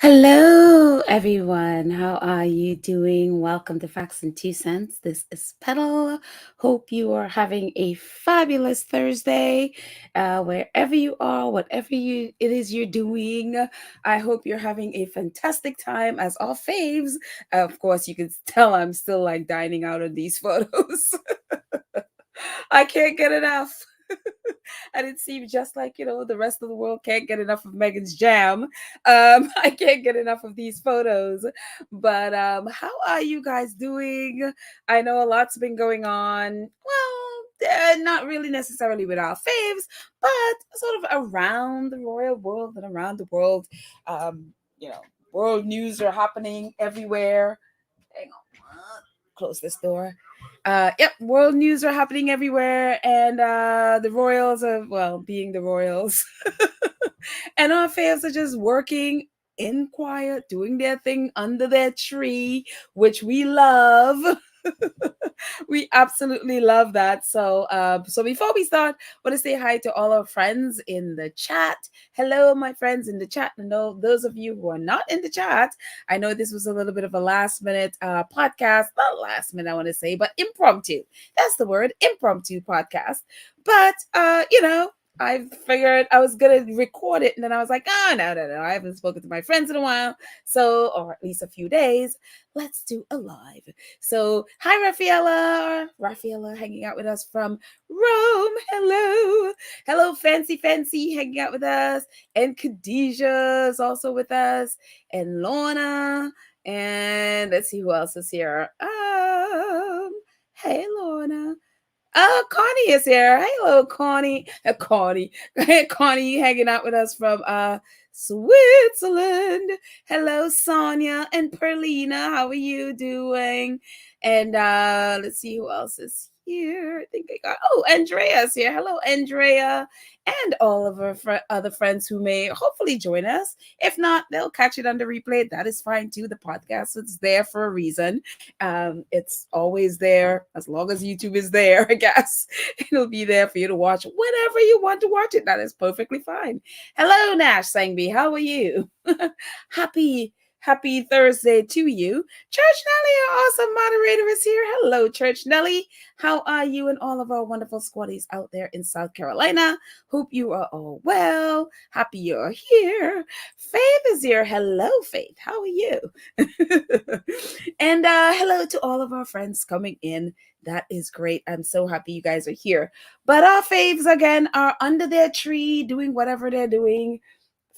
Hello, everyone. How are you doing? Welcome to Facts and Two Cents. This is Petal. Hope you are having a fabulous Thursday, wherever you are, whatever it is you're doing. I hope you're having a fantastic time, as all faves. Of course, you can tell I'm still like dining out on these photos. I can't get enough. And it seems just like, the rest of the world can't get enough of Megan's jam. I can't get enough of these photos. But how are you guys doing? I know a lot's been going on. Well, not really necessarily with our faves, but sort of around the royal world and around the world. Um, you know, world news are happening everywhere. Hang on. Close this door. Yep, world news are happening everywhere, and the royals are, well, being the royals. And our fans are just working in quiet, doing their thing under their tree, which we love. We absolutely love that. So before we start, I want to say hi to all our friends in the chat. Hello, my friends in the chat, and those of you who are not in the chat. I know this was a little bit of a last minute podcast, not last minute, I want to say, but impromptu. That's the word, impromptu podcast. But I figured I was gonna record it, and then I was like, oh no, I haven't spoken to my friends in a while, or at least a few days. Let's do a live. So, hi, Rafaela hanging out with us from Rome. Hello. Hello, Fancy, hanging out with us. And Khadijah is also with us. And Lorna. And let's see who else is here. Hey, Lorna. Oh, Connie is here. Hello, Connie. Connie. Connie hanging out with us from Switzerland. Hello, Sonia and Perlina. How are you doing? And let's see who else is here. I think I got Andrea's here. Hello, Andrea. And all of our other friends who may hopefully join us. If not, they'll catch it on the replay. That is fine too. The podcast is there for a reason. It's always there as long as YouTube is there, I guess. It'll be there for you to watch whenever you want to watch it. That is perfectly fine. Hello, Nash Sangbi. How are you? Happy Thursday to you. Church Nelly, our awesome moderator, is here. Hello, Church Nelly. How are you and all of our wonderful squaddies out there in South Carolina? Hope you are all well. Happy you're here. Faith is here. Hello, Faith. How are you? And hello to all of our friends coming in. That is great. I'm so happy you guys are here. But our faves, again, are under their tree doing whatever they're doing,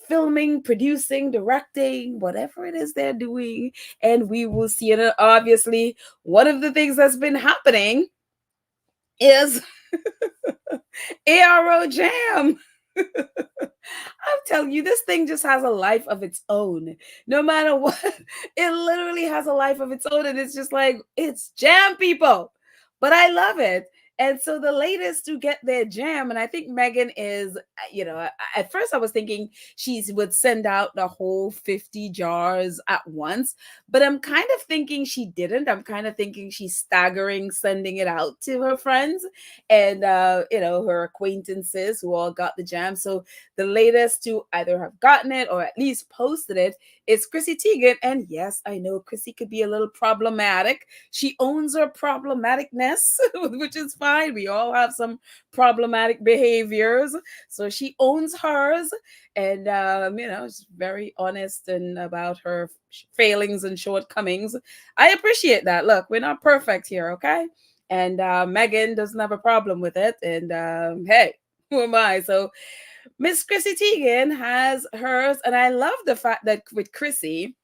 filming, producing, directing, whatever it is they're doing. And we will see it. Obviously, one of the things that's been happening is ARO Jam. I'm telling you, this thing just has a life of its own. No matter what, it literally has a life of its own. And it's just like, it's jam, people. But I love it. And so the latest to get their jam, and I think Meghan is, at first I was thinking she would send out the whole 50 jars at once, but I'm kind of thinking she didn't. I'm kind of thinking she's staggering sending it out to her friends and, her acquaintances who all got the jam. So the latest to either have gotten it or at least posted it is Chrissy Teigen. And yes, I know Chrissy could be a little problematic. She owns her problematicness, which is fine. We all have some problematic behaviors. So she owns hers. And, she's very honest and about her failings and shortcomings. I appreciate that. Look, we're not perfect here, okay? And Meghan doesn't have a problem with it. And hey, who am I? So Miss Chrissy Teigen has hers, and I love the fact that with Chrissy,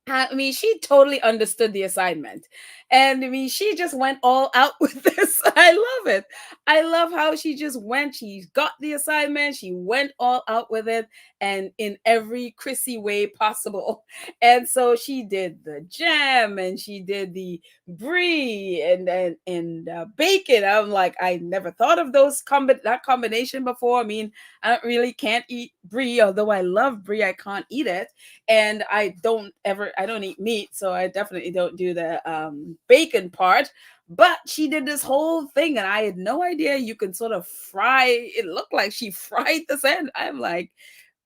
I mean, she totally understood the assignment. And I mean, she just went all out with this. I love it. I love how she just went. She got the assignment. She went all out with it and in every Chrissy way possible. And so she did the jam and she did the brie and bacon. I'm like, I never thought of that combination before. I mean, can't eat brie, although I love brie. I can't eat it. And I don't eat meat, so I definitely don't do the bacon part. But she did this whole thing, and I had no idea you can sort of fry. It looked like she fried the sand. I'm like,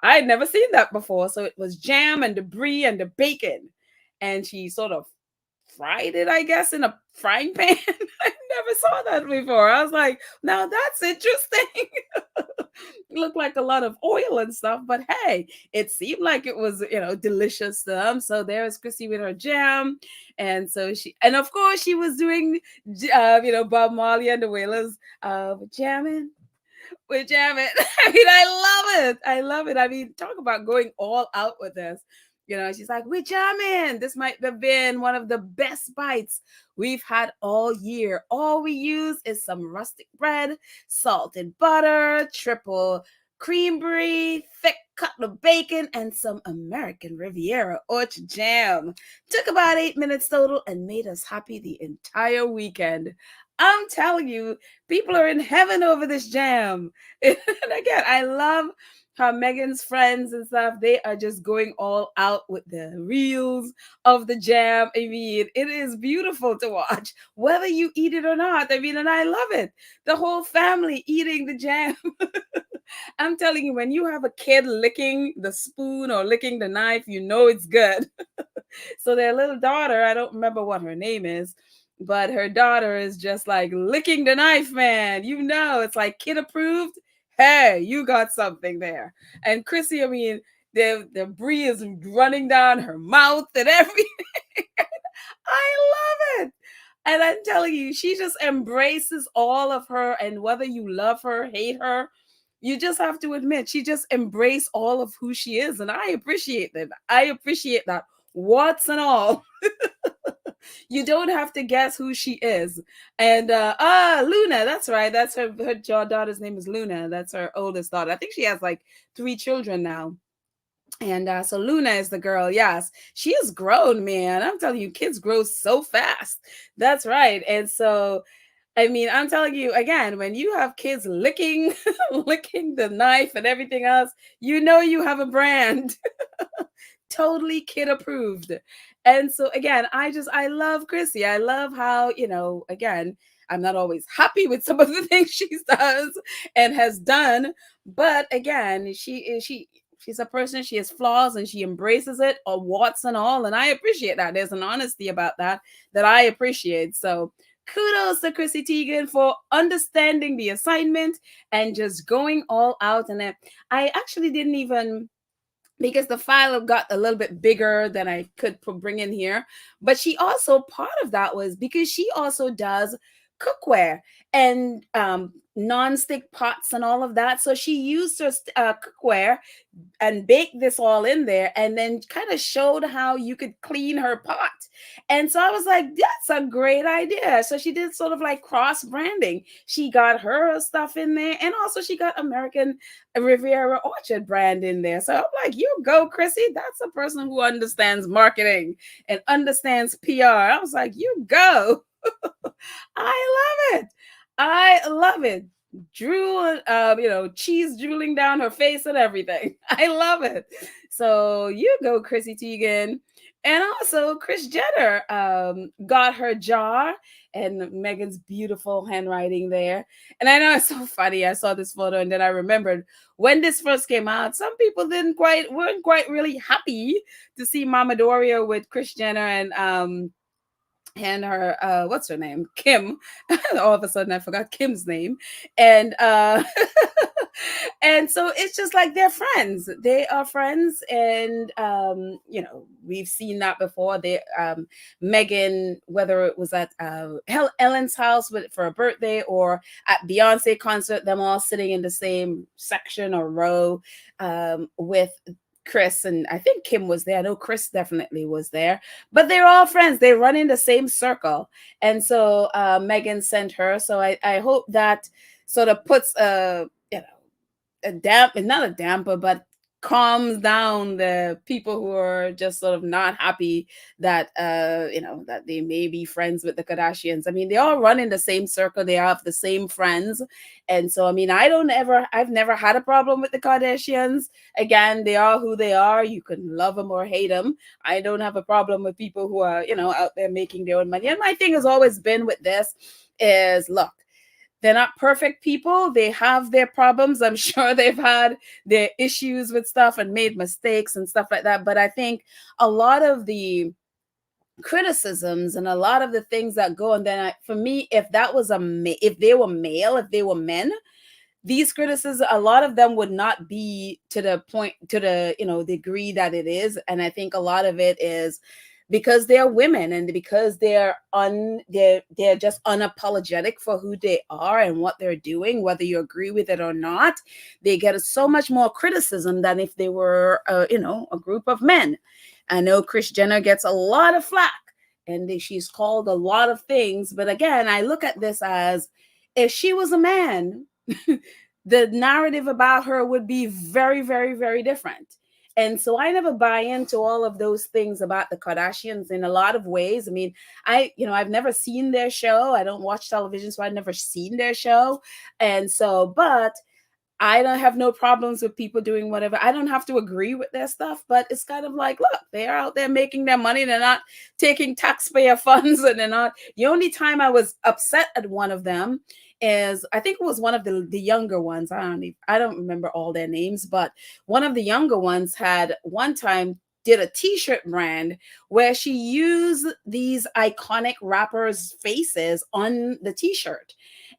I had never seen that before. So it was jam and the brie and the bacon. And she sort of fried it, I guess, in a frying pan. I never saw that before. I was like, now that's interesting. Looked like a lot of oil and stuff, but hey, it seemed like it was, delicious stuff. So there's Chrissy with her jam. And so and of course, she was doing, Bob Marley and the Wailers, jamming. We're jamming. I mean, I love it. I love it. I mean, talk about going all out with this. She's like, we're jamming. This might have been one of the best bites we've had all year. All we use is some rustic bread, salt and butter, triple cream brie, thick cut of bacon, and some American Riviera orchard jam. Took about 8 minutes total and made us happy the entire weekend. I'm telling you, people are in heaven over this jam. And again, I love how Meghan's friends and stuff, they are just going all out with the reels of the jam. I mean, it is beautiful to watch, whether you eat it or not. I mean, and I love it. The whole family eating the jam. I'm telling you, when you have a kid licking the spoon or licking the knife, you know it's good. So their little daughter, I don't remember what her name is, but her daughter is just like licking the knife, man. It's like kid approved. Hey, you got something there. And Chrissy, I mean, the brie is running down her mouth and everything. I love it. And I'm telling you, she just embraces all of her. And whether you love her, hate her, you just have to admit she just embraced all of who she is. And I appreciate that. I appreciate that. Warts and all. You don't have to guess who she is. And Luna, that's right. That's her daughter's name is Luna. That's her oldest daughter. I think she has like 3 children now. And so Luna is the girl. Yes, she is grown, man. I'm telling you, kids grow so fast. That's right. And so I mean, I'm telling you again, when you have kids licking licking the knife and everything else, you have a brand. Totally kid approved. And so again, I love Chrissy. I love how, again, I'm not always happy with some of the things she does and has done, but again, she's a person, she has flaws and she embraces it, or warts and all, and I appreciate that. There's an honesty about that I appreciate. So kudos to Chrissy Teigen for understanding the assignment and just going all out. And I actually didn't even, because the file got a little bit bigger than I could bring in here. But she also, part of that was because she also does cookware and non-stick pots and all of that. So she used her cookware and baked this all in there and then kind of showed how you could clean her pot. And so I was like, that's a great idea. So she did sort of like cross branding. She got her stuff in there and also she got American Riviera Orchard brand in there. So I'm like, you go, Chrissy. That's a person who understands marketing and understands PR. I was like, you go. I love it. I love it. Drool, cheese drooling down her face and everything. I love it. So you go, Chrissy Teigen. And also, Kris Jenner got her jar and Meghan's beautiful handwriting there. And I know it's so funny. I saw this photo and then I remembered when this first came out, some people weren't quite really happy to see Mama Doria with Kris Jenner and her what's her name, Kim. All of a sudden I forgot Kim's name. And and so it's just like they're friends. They are friends. And we've seen that before. They Meghan, whether it was at Ellen's house for a birthday or at Beyonce concert, them all sitting in the same section or row with Kris, and I think Kim was there. I know Kris definitely was there, but they're all friends. They run in the same circle. And so Meghan sent her. So I hope that sort of puts not a damper, but calms down the people who are just sort of not happy that that they may be friends with the Kardashians. I mean, they all run in the same circle, they have the same friends. And so I mean, I've never had a problem with the Kardashians. Again, they are who they are. You can love them or hate them. I don't have a problem with people who are out there making their own money. And my thing has always been with this is, look, they're not perfect people. They have their problems. I'm sure they've had their issues with stuff and made mistakes and stuff like that. But I think a lot of the criticisms and a lot of the things that go, and then for me, if that was if they were male, if they were men, these criticisms, a lot of them would not be to the point, to the degree that it is. And I think a lot of it is because they're women, and because they're just unapologetic for who they are and what they're doing, whether you agree with it or not. They get so much more criticism than if they were a group of men. I know Kris Jenner gets a lot of flack, and she's called a lot of things, but again, I look at this as, if she was a man, the narrative about her would be very, very, very different. And so I never buy into all of those things about the Kardashians in a lot of ways. I mean, I've never seen their show. I don't watch television, so I've never seen their show. And so, but I don't have no problems with people doing whatever. I don't have to agree with their stuff, but it's kind of like, look, they're out there making their money. They're not taking taxpayer funds, and they're not. The only time I was upset at one of them is, I think it was one of the younger ones. I don't remember all their names, but one of the younger ones had one time did a t-shirt brand where she used these iconic rappers' faces on the t-shirt,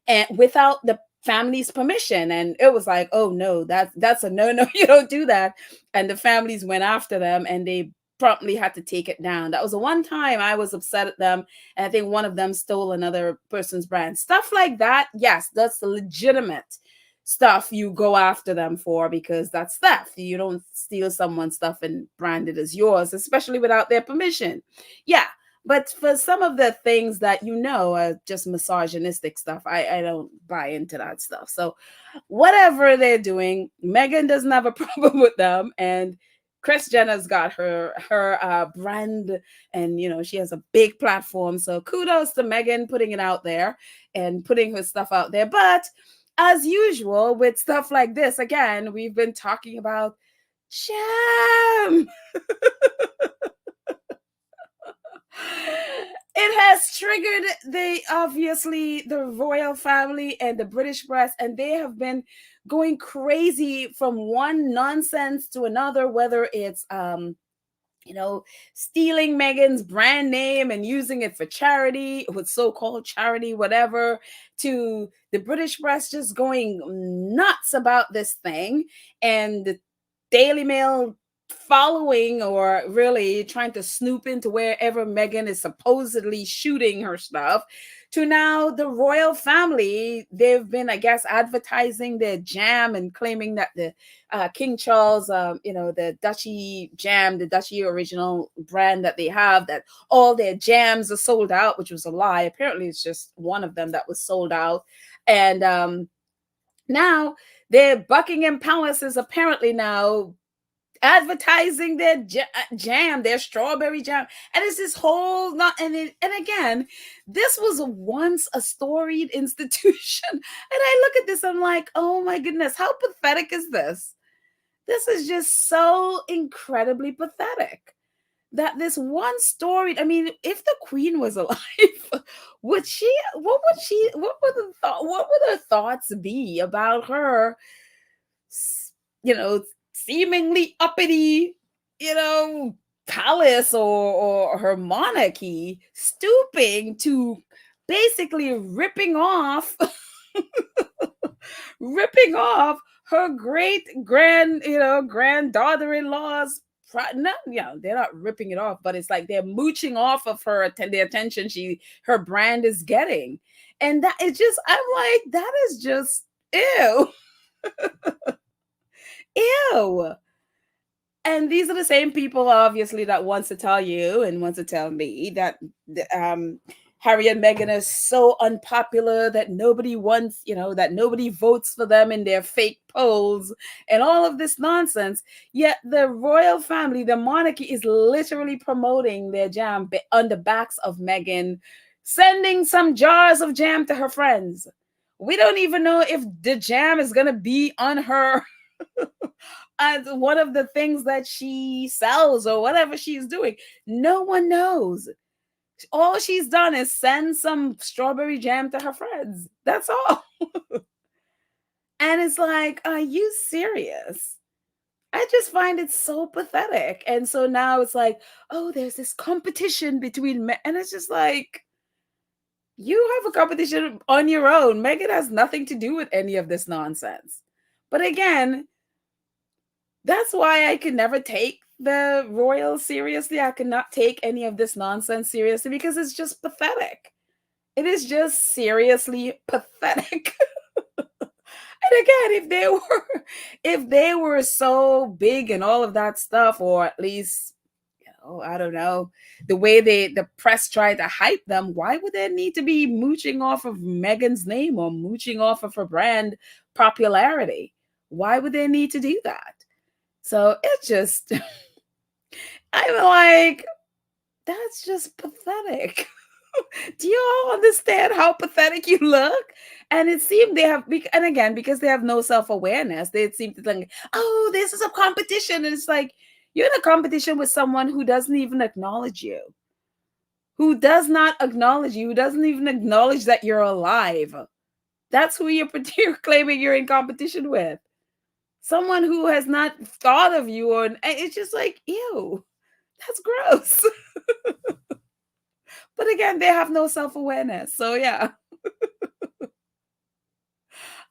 and without the family's permission. And it was like, oh no, that's a no. You don't do that. And the families went after them, and they promptly had to take it down. That was the one time I was upset at them. And I think one of them stole another person's brand. Stuff like that, yes, that's the legitimate stuff you go after them for, because that's theft. You don't steal someone's stuff and brand it as yours, especially without their permission. Yeah. But for some of the things that are just misogynistic stuff, I don't buy into that stuff. So whatever they're doing, Meghan doesn't have a problem with them. And Kris Jenner's got her brand, and she has a big platform. So kudos to Meghan putting it out there and putting her stuff out there. But as usual with stuff like this, again, we've been talking about jam. It has triggered the royal family and the British press, and they have been going crazy from one nonsense to another, whether it's stealing Meghan's brand name and using it for charity, with so-called charity, whatever, to the British press just going nuts about this thing, and the Daily Mail following, or really trying to snoop into wherever Meghan is supposedly shooting her stuff, to now the royal family. They've been, I guess, advertising their jam and claiming that the King Charles, the Duchy jam, the Duchy original brand that they have, that all their jams are sold out, which was a lie. Apparently it's just one of them that was sold out. And now their Buckingham Palace is apparently now advertising their jam, their strawberry jam, and it's this whole and again, this was once a storied institution, and I look at this, I'm like, oh my goodness, how pathetic is this? This is just so incredibly pathetic that this one story. I mean, if the Queen was alive, what would her thoughts be about her, seemingly uppity, palace, or her monarchy, stooping to basically ripping off her great granddaughter-in-law's they're not ripping it off, but it's like they're mooching off of the attention her brand is getting. And that is just, I'm like, that is just ew. Ew. And these are the same people, obviously, that wants to tell you and wants to tell me that Harry and Meghan are so unpopular that nobody wants, that nobody votes for them in their fake polls and all of this nonsense. Yet the royal family, the monarchy, is literally promoting their jam on the backs of Meghan, sending some jars of jam to her friends. We don't even know if the jam is going to be on her as one of the things that she sells or whatever she's doing. No one knows. All she's done is send some strawberry jam to her friends. That's all. And it's like, are you serious? I just find it so pathetic. And so now it's like, oh, there's this competition between men. And it's just like, you have a competition on your own. Meghan has nothing to do with any of this nonsense. But again, that's why I can never take the royals seriously. I cannot take any of this nonsense seriously because it's just pathetic. It is just seriously pathetic. And again, if they were so big and all of that stuff, or at least, I don't know, the way the press tried to hype them, why would they need to be mooching off of Meghan's name or mooching off of her brand popularity? Why would they need to do that? So it's just I'm like, that's just pathetic. Do you all understand how pathetic you look? And it seemed they have, and again, because they have no self awareness, they seem to think, oh, this is a competition. And it's like, you're in a competition with someone who doesn't even acknowledge you, who does not acknowledge you, who doesn't even acknowledge that you're alive. That's who you're claiming you're in competition with. Someone who has not thought of you, or it's just like, ew, that's gross. But again, they have no self-awareness. So yeah.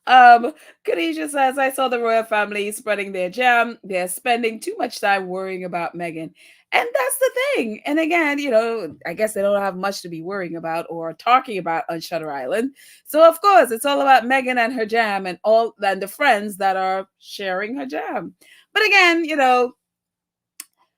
Khadijah says, I saw the royal family spreading their jam. They're spending too much time worrying about Meghan. And that's the thing. And again, I guess they don't have much to be worrying about or talking about on Shutter Island. So of course, it's all about Meghan and her jam and the friends that are sharing her jam. But again,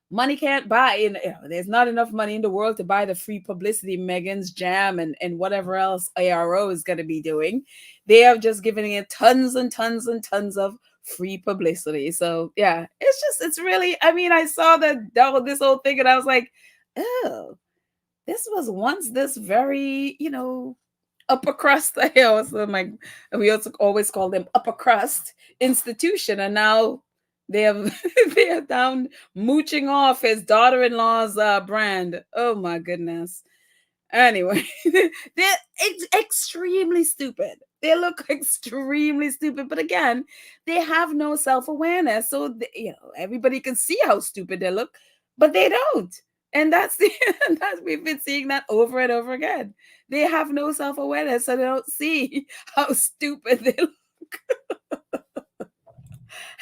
money can't buy, there's not enough money in the world to buy the free publicity Meghan's jam and whatever else ARO is going to be doing. They are just giving it tons and tons and tons of free publicity. So yeah, it's really, I saw this whole thing and I was like, oh, this was once this very, upper crust. We also always call them upper crust institution, and now they have they are down mooching off his daughter-in-law's brand. Oh my goodness. Anyway, they're extremely stupid. They look extremely stupid, but again, they have no self-awareness. So everybody can see how stupid they look, but they don't. And we've been seeing that over and over again. They have no self-awareness, so they don't see how stupid they look.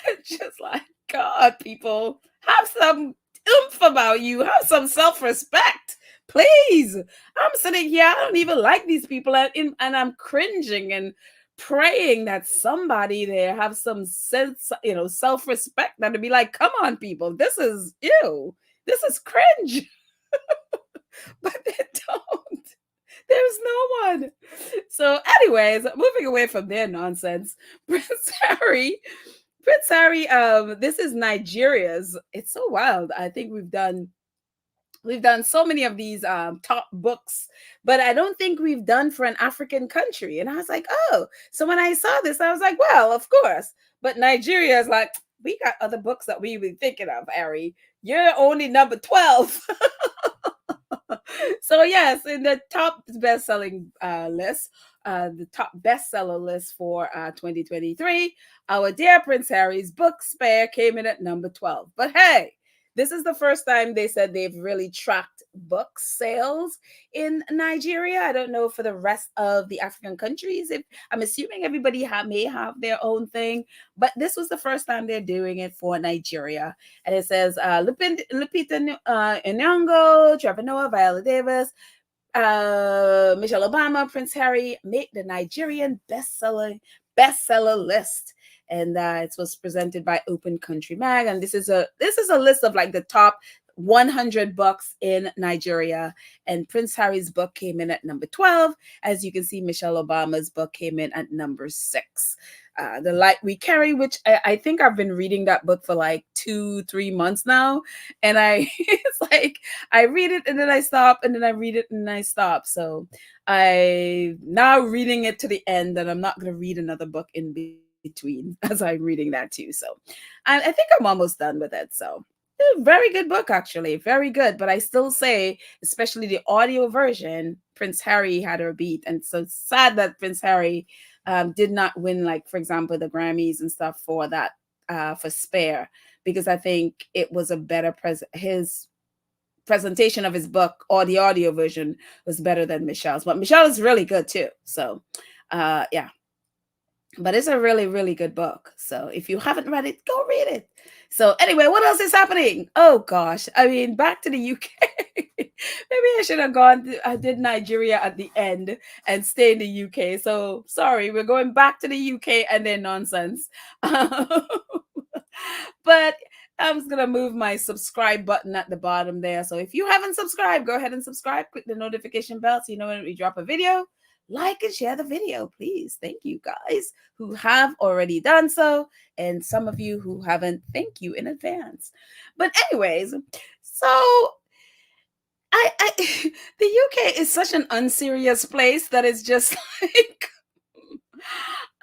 It's just like, God, people, have some oomph about you. Have some self-respect, please. I'm sitting here, I don't even like these people, and I'm cringing and praying that somebody there have some sense, self-respect, that to be like, come on, people, this is ew, this is cringe. But they don't. There's no one. So, anyways, moving away from their nonsense, Prince Harry, this is Nigeria's. It's so wild. I think we've done so many of these top books, but I don't think we've done for an African country. And I was like, oh, so when I saw this, I was like, well, of course. But Nigeria is like, we got other books that we were thinking of, Harry. You're only number 12. So yes, in the top best-selling list, the top bestseller list for 2023, our dear Prince Harry's book Spare came in at number 12. But hey, this is the first time they said they've really tracked book sales in Nigeria. I don't know for the rest of the African countries. I'm assuming everybody may have their own thing, but this was the first time they're doing it for Nigeria. And it says Lupita Nyong'o, Trevor Noah, Viola Davis, Michelle Obama, Prince Harry make the Nigerian bestseller list. And it was presented by Open Country Mag, and this is a list of like the top 100 books in Nigeria, and Prince Harry's book came in at number 12. As you can see, Michelle Obama's book came in at number 6. The Light We Carry, which I think I've been reading that book for like 2-3 months now, and it's like I read it and then I stop, and then I read it and I stop. So I now reading it to the end, and I'm not going to read another book in between as I'm reading that too. So I think I'm almost done with it. So Very good book, actually. Very good. But I still say, especially the audio version, Prince Harry had her beat. And so it's sad that Prince Harry did not win, like, for example, the Grammys and stuff for that, for Spare, because I think it was a better his presentation of his book, or the audio version, was better than Michelle's. But Michelle is really good too. So, yeah. But it's a really, really good book. So if you haven't read it, go read it. So anyway, what else is happening? Oh gosh, I mean, back to the UK. Maybe I should have I did Nigeria at the end and stay in the UK. So sorry, we're going back to the UK and their nonsense. But I'm just gonna move my subscribe button at the bottom there. So if you haven't subscribed, go ahead and subscribe. Click the notification bell so you know when we drop a video. Like and share the video, please. Thank you guys who have already done so, and some of you who haven't, thank you in advance. But anyways, so I the UK is such an unserious place that it's just like,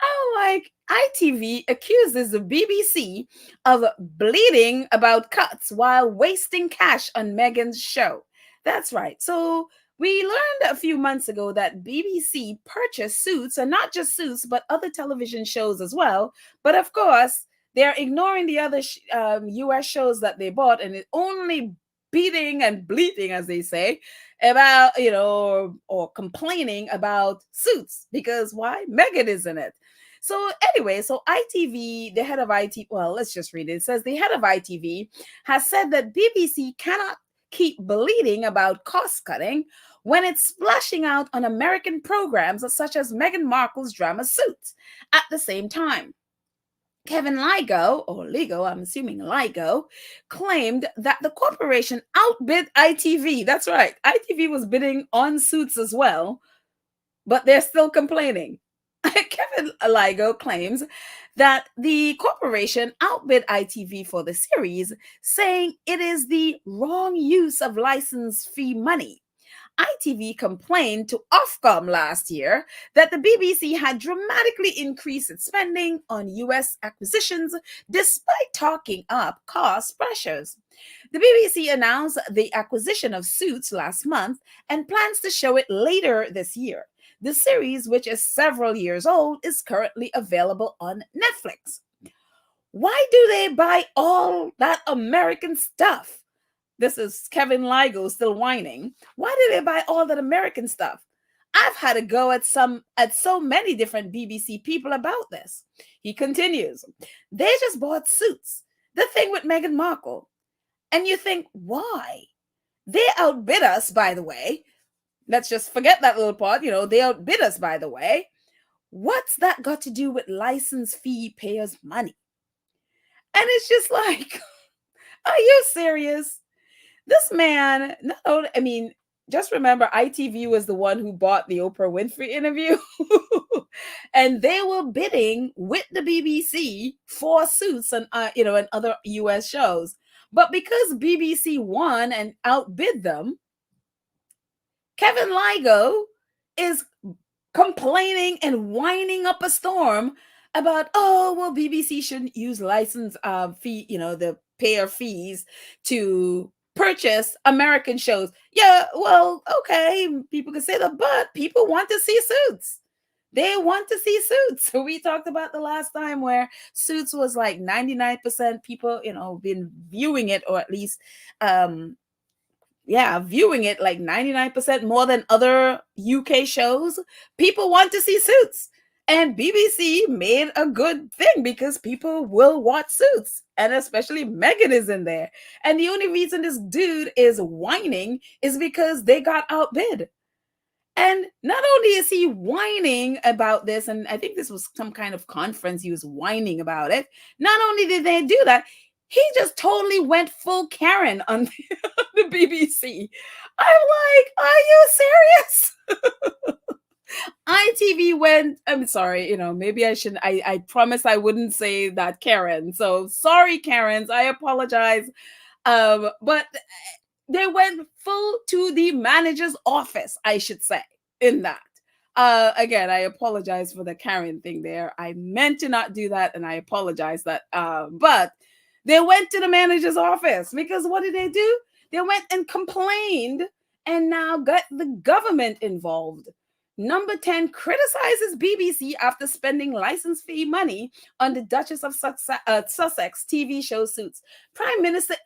oh, like ITV accuses the BBC of bleeding about cuts while wasting cash on Meghan's show. That's right. So we learned a few months ago that BBC purchased Suits, and not just Suits, but other television shows as well. But of course, they're ignoring the other US shows that they bought, and it only beating and bleating, as they say, about, or complaining about Suits, because why? Meghan is in it. So anyway, so ITV, the head of IT, well, let's just read it. It says the head of ITV has said that BBC cannot keep bleating about cost cutting when it's splashing out on American programs such as Meghan Markle's drama Suits at the same time. Kevin Ligo, or Ligo, I'm assuming Ligo, claimed that the corporation outbid ITV. That's right. ITV was bidding on Suits as well, but they're still complaining. Kevin Ligo claims that the corporation outbid ITV for the series, saying it is the wrong use of license fee money. ITV complained to Ofcom last year that the BBC had dramatically increased its spending on US acquisitions despite talking up cost pressures. The BBC announced the acquisition of Suits last month and plans to show it later this year. The series, which is several years old, is currently available on Netflix. Why do they buy all that American stuff? This is Kevin Ligo still whining. Why do they buy all that American stuff? I've had a go at so many different BBC people about this. He continues, they just bought Suits, the thing with Meghan Markle. And you think, why? They outbid us, by the way. Let's just forget that little part. They outbid us, by the way. What's that got to do with license fee payers' money? And it's just like, are you serious? This man, just remember ITV was the one who bought the Oprah Winfrey interview. And they were bidding with the BBC for Suits and, and other US shows. But because BBC won and outbid them, Kevin Ligo is complaining and whining up a storm about, oh, well, BBC shouldn't use license fee, the payer fees to purchase American shows. Yeah, well, okay, people can say that, but people want to see Suits. They want to see Suits. So we talked about the last time where Suits was like 99% people, been viewing it, or at least viewing it like 99% more than other UK shows. People want to see Suits. And BBC made a good thing because people will watch Suits. And especially Meghan is in there. And the only reason this dude is whining is because they got outbid. And not only is he whining about this, and I think this was some kind of conference, he was whining about it. Not only did they do that, he just totally went full Karen on the BBC. I'm like, are you serious? ITV went, I'm sorry, maybe I shouldn't, I promise I wouldn't say that, Karen. So sorry, Karens, I apologize. But they went full to the manager's office, I should say, in that. Again, I apologize for the Karen thing there. I meant to not do that, and I apologize that. But They went to the manager's office because what did they do? They went and complained and now got the government involved. Number 10 criticizes BBC after spending license fee money on the Duchess of Sussex TV show Suits. Prime Minister's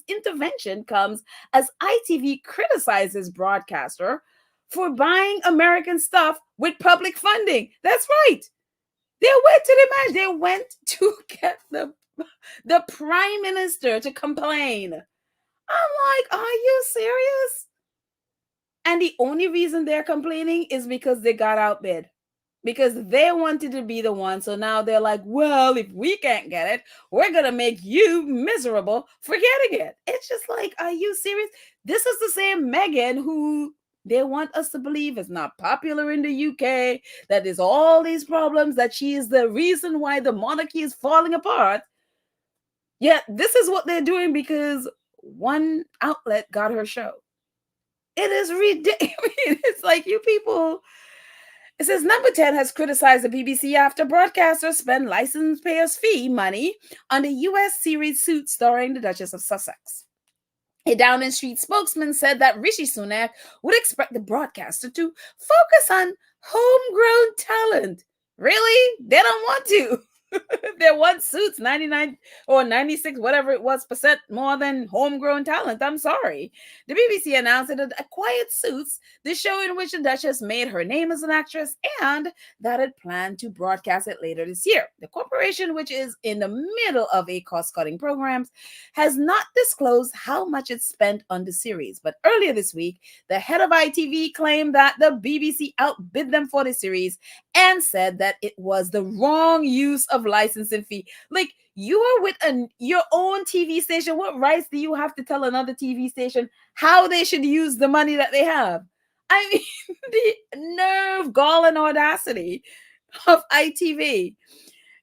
intervention comes as ITV criticizes broadcaster for buying American stuff with public funding. That's right. They went to the match. They went to get the prime minister to complain. I'm like, are you serious? And the only reason they're complaining is because they got outbid. Because they wanted to be the one. So now they're like, well, if we can't get it, we're going to make you miserable for getting it. It's just like, are you serious? This is the same Meghan who they want us to believe is not popular in the UK, that there's all these problems, that she is the reason why the monarchy is falling apart. Yet this is what they're doing because one outlet got her show. It is ridiculous. It's like, you people. It says number 10 has criticized the BBC after broadcasters spend license payers' fee money on the US series Suits starring the Duchess of Sussex. A Downing Street spokesman said that Rishi Sunak would expect the broadcaster to focus on homegrown talent. Really? They don't want to. They want Suits 99 or 96, whatever it was, percent more than homegrown talent. I'm sorry. The BBC announced it had acquired Suits, the show in which the Duchess made her name as an actress, and that it planned to broadcast it later this year. The corporation, which is in the middle of a cost-cutting program, has not disclosed how much it spent on the series. But earlier this week, the head of ITV claimed that the BBC outbid them for the series and said that it was the wrong use of licensing fee. Like, you are with your own TV station. What rights do you have to tell another TV station how they should use the money that they have? I mean, the nerve, gall, and audacity of ITV.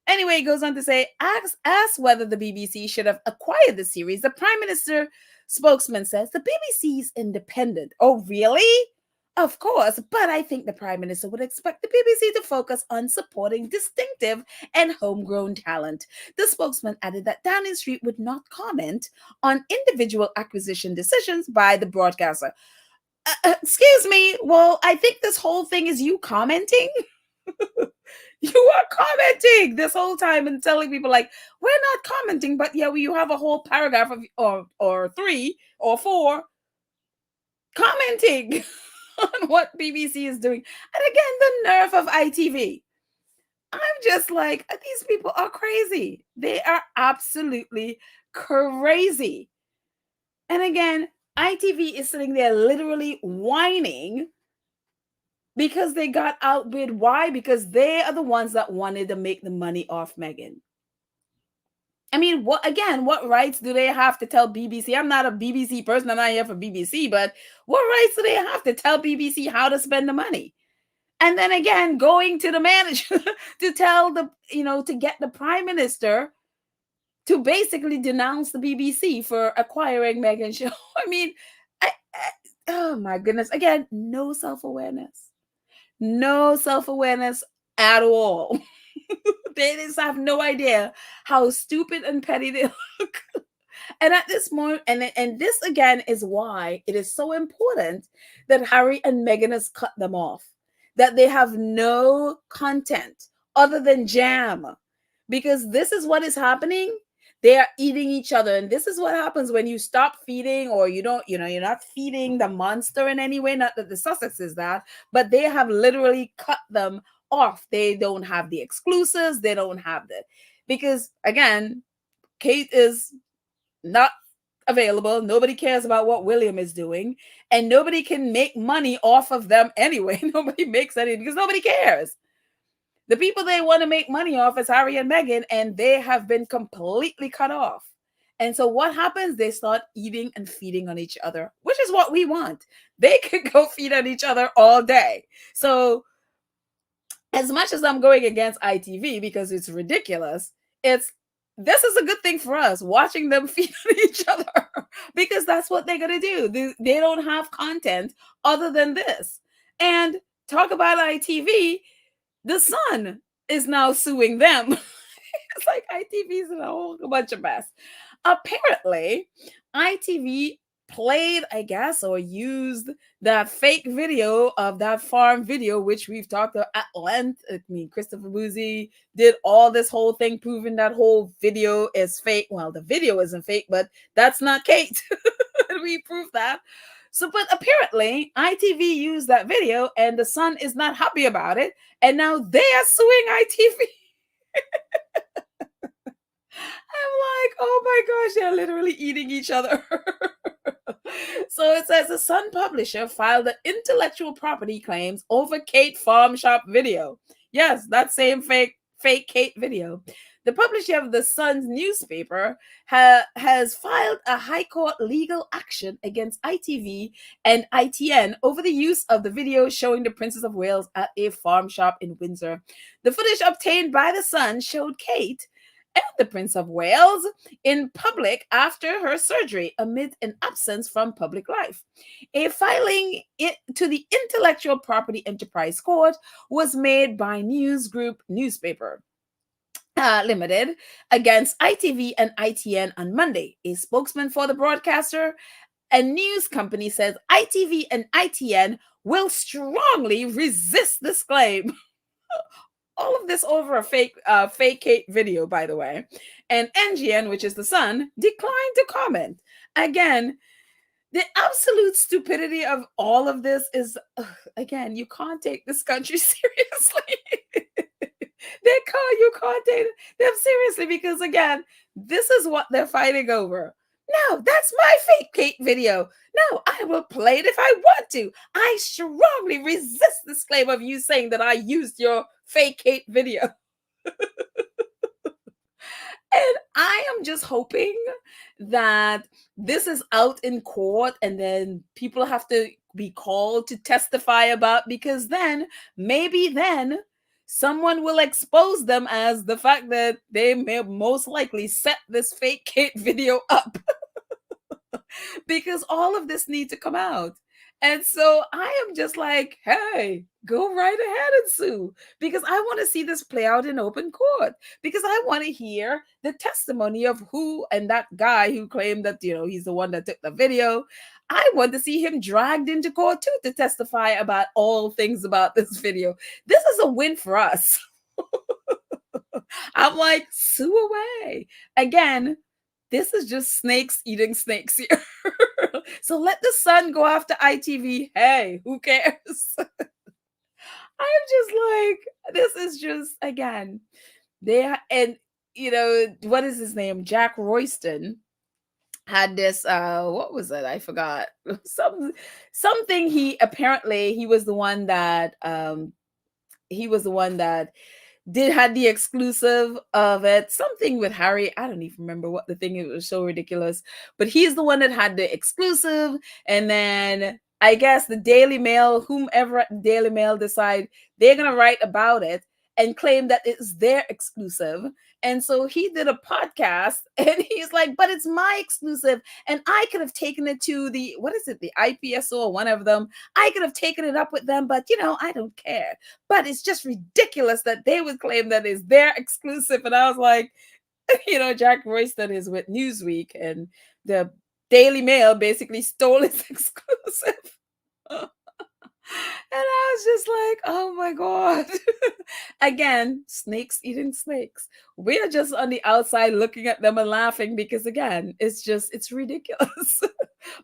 Anyway, it goes on to say, asked whether the BBC should have acquired the series, the Prime Minister spokesman says the BBC is independent. Oh, really? Of course, but I think the Prime Minister would expect the BBC to focus on supporting distinctive and homegrown talent. The spokesman added that Downing Street would not comment on individual acquisition decisions by the broadcaster. Excuse me, well, I think this whole thing is you commenting. You are commenting this whole time and telling people like, we're not commenting, but yeah, you have a whole paragraph of or 3 or 4 commenting on what BBC is doing. And again, the nerve of ITV. I'm just like, these people are crazy. They are absolutely crazy. And again, ITV is sitting there literally whining because they got outbid. Why? Because they are the ones that wanted to make the money off Meghan. I mean, what rights do they have to tell BBC? I'm not a BBC person. I'm not here for BBC, but what rights do they have to tell BBC how to spend the money? And then again, going to the manager to tell to get the Prime Minister to basically denounce the BBC for acquiring Meghan's show. I mean, oh my goodness. Again, no self-awareness. No self-awareness at all. They just have no idea how stupid and petty they look. And at this moment, and this again is why it is so important that Harry and Meghan has cut them off, that they have no content other than jam, because this is what is happening. They are eating each other, and this is what happens when you stop feeding, or you don't, you're not feeding the monster in any way. Not that the Sussex is that, but they have literally cut them off. They don't have the exclusives. They don't have the, because again, Kate is not available. Nobody cares about what William is doing, and nobody can make money off of them anyway. Nobody makes any because nobody cares. The people they want to make money off is Harry and Meghan, and they have been completely cut off. And so what happens? They start eating and feeding on each other, which is what we want. They could go feed on each other all day. So as much as I'm going against ITV because it's ridiculous, this is a good thing for us, watching them feed on each other, because that's what they're going to do. They don't have content other than this. And talk about ITV, The Sun is now suing them It's like ITV's in a whole bunch of mess. Apparently, ITV played, I guess, or used that fake video of that farm video, which we've talked about at length. I mean, Christopher Boozy did all this whole thing proving that whole video is fake. Well, the video isn't fake, but that's not Kate. We proved that. So, but apparently, ITV used that video, and the Sun is not happy about it, and now they are suing ITV. I'm like, oh my gosh, they're literally eating each other. So it says the Sun publisher filed an intellectual property claims over Kate Farm Shop video. Yes, that same fake Kate video. The publisher of the Sun's newspaper has filed a high court legal action against ITV and ITN over the use of the video showing the Princess of Wales at a farm shop in Windsor. The footage obtained by the Sun showed Kate and the Prince of Wales in public after her surgery amid an absence from public life. A filing to the Intellectual Property Enterprise Court was made by News Group Newspaper Limited against ITV and ITN on Monday. A spokesman for the broadcaster and news company says ITV and ITN will strongly resist this claim. All of this over a fake Kate video, by the way. And NGN, which is the Sun, declined to comment. Again, the absolute stupidity of all of this is, again, you can't take this country seriously. You can't take them seriously because, again, this is what they're fighting over. No, that's my fake Kate video. No, I will play it if I want to. I strongly resist this claim of you saying that I used your fake Kate video. And I am just hoping that this is out in court and then people have to be called to testify about, because then, maybe then, someone will expose them as the fact that they may most likely set this fake Kate video up. Because all of this needs to come out. And so I am just like, hey, go right ahead and sue, because I want to see this play out in open court, because I want to hear the testimony of who and that guy who claimed that, he's the one that took the video. I want to see him dragged into court too to testify about all things about this video. This is a win for us. I'm like, sue away. Again, this is just snakes eating snakes here. So let the Sun go after ITV. Hey, who cares? I'm just like, this is just, again, and what is his name? Jack Royston had this, what was it? I forgot. Something he was the one that, had the exclusive of it, something with Harry. I don't even remember what the thing is. It was so ridiculous, but he's the one that had the exclusive. And then I guess the Daily Mail, whomever at the Daily Mail, decide they're going to write about it and claim that it's their exclusive. And so he did a podcast and he's like, but it's my exclusive. And I could have taken it to the IPSO or one of them. I could have taken it up with them, but I don't care. But it's just ridiculous that they would claim that is their exclusive. And I was like, Jack Royston is with Newsweek and the Daily Mail basically stole his exclusive. And I was just like, oh my God. Again, snakes eating snakes. We are just on the outside looking at them and laughing because, again, it's ridiculous.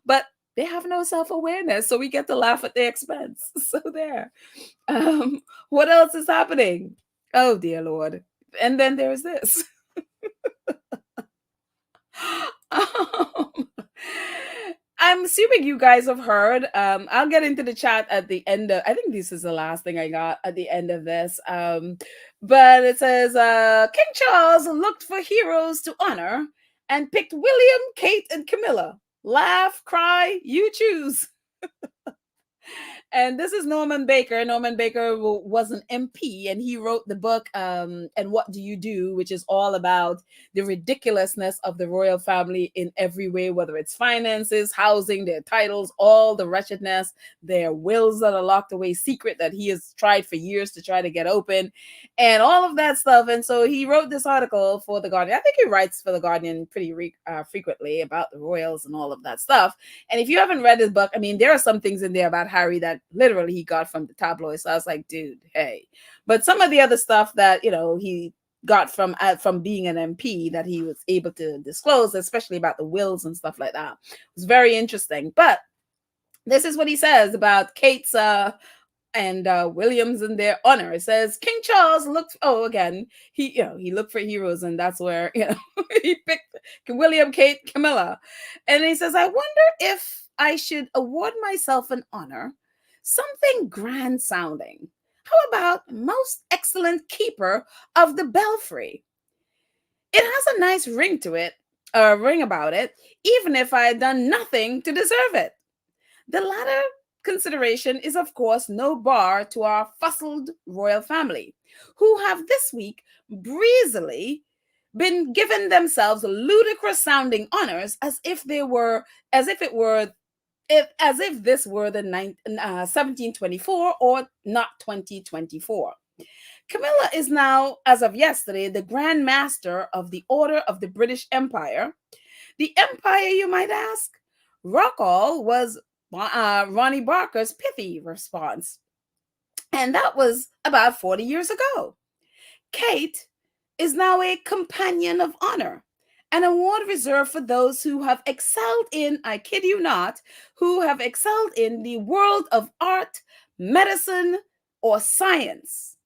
But they have no self-awareness, so we get to laugh at their expense. So there. What else is happening? Oh, dear Lord. And then there's this. I'm assuming you guys have heard. I'll get into the chat at the end of, I think this is the last thing I got at the end of this. But it says, King Charles looked for heroes to honor and picked William, Kate, and Camilla. Laugh, cry, you choose. And this is Norman Baker. Norman Baker was an MP, and he wrote the book And What Do You Do, which is all about the ridiculousness of the royal family in every way, whether it's finances, housing, their titles, all the wretchedness, their wills that are locked away secret that he has tried for years to try to get open, and all of that stuff. And so he wrote this article for The Guardian. I think he writes for The Guardian pretty frequently about the royals and all of that stuff. And if you haven't read his book, I mean, there are some things in there about Harry that literally he got from the tabloids. So I was like, dude, hey. But some of the other stuff that, he got from being an MP that he was able to disclose, especially about the wills and stuff like that, was very interesting. But this is what he says about Kate's and Williams in their honor. It says King Charles looked. Oh, again, he looked for heroes, and that's where he picked William, Kate, Camilla, and he says, I wonder if I should award myself an honor, something grand sounding. How about most excellent keeper of the belfry? It has a nice ring to it, ring about it, even if I had done nothing to deserve it. The latter consideration is, of course, no bar to our fussed royal family, who have this week breezily been given themselves ludicrous sounding honors as if this were the 1724 or not 2024. Camilla is now, as of yesterday, the Grand Master of the Order of the British Empire. The Empire, you might ask? Rockall was Ronnie Barker's pithy response. And that was about 40 years ago. Kate is now a Companion of Honor, an award reserved for those who have excelled in, I kid you not, who have excelled in the world of art, medicine, or science.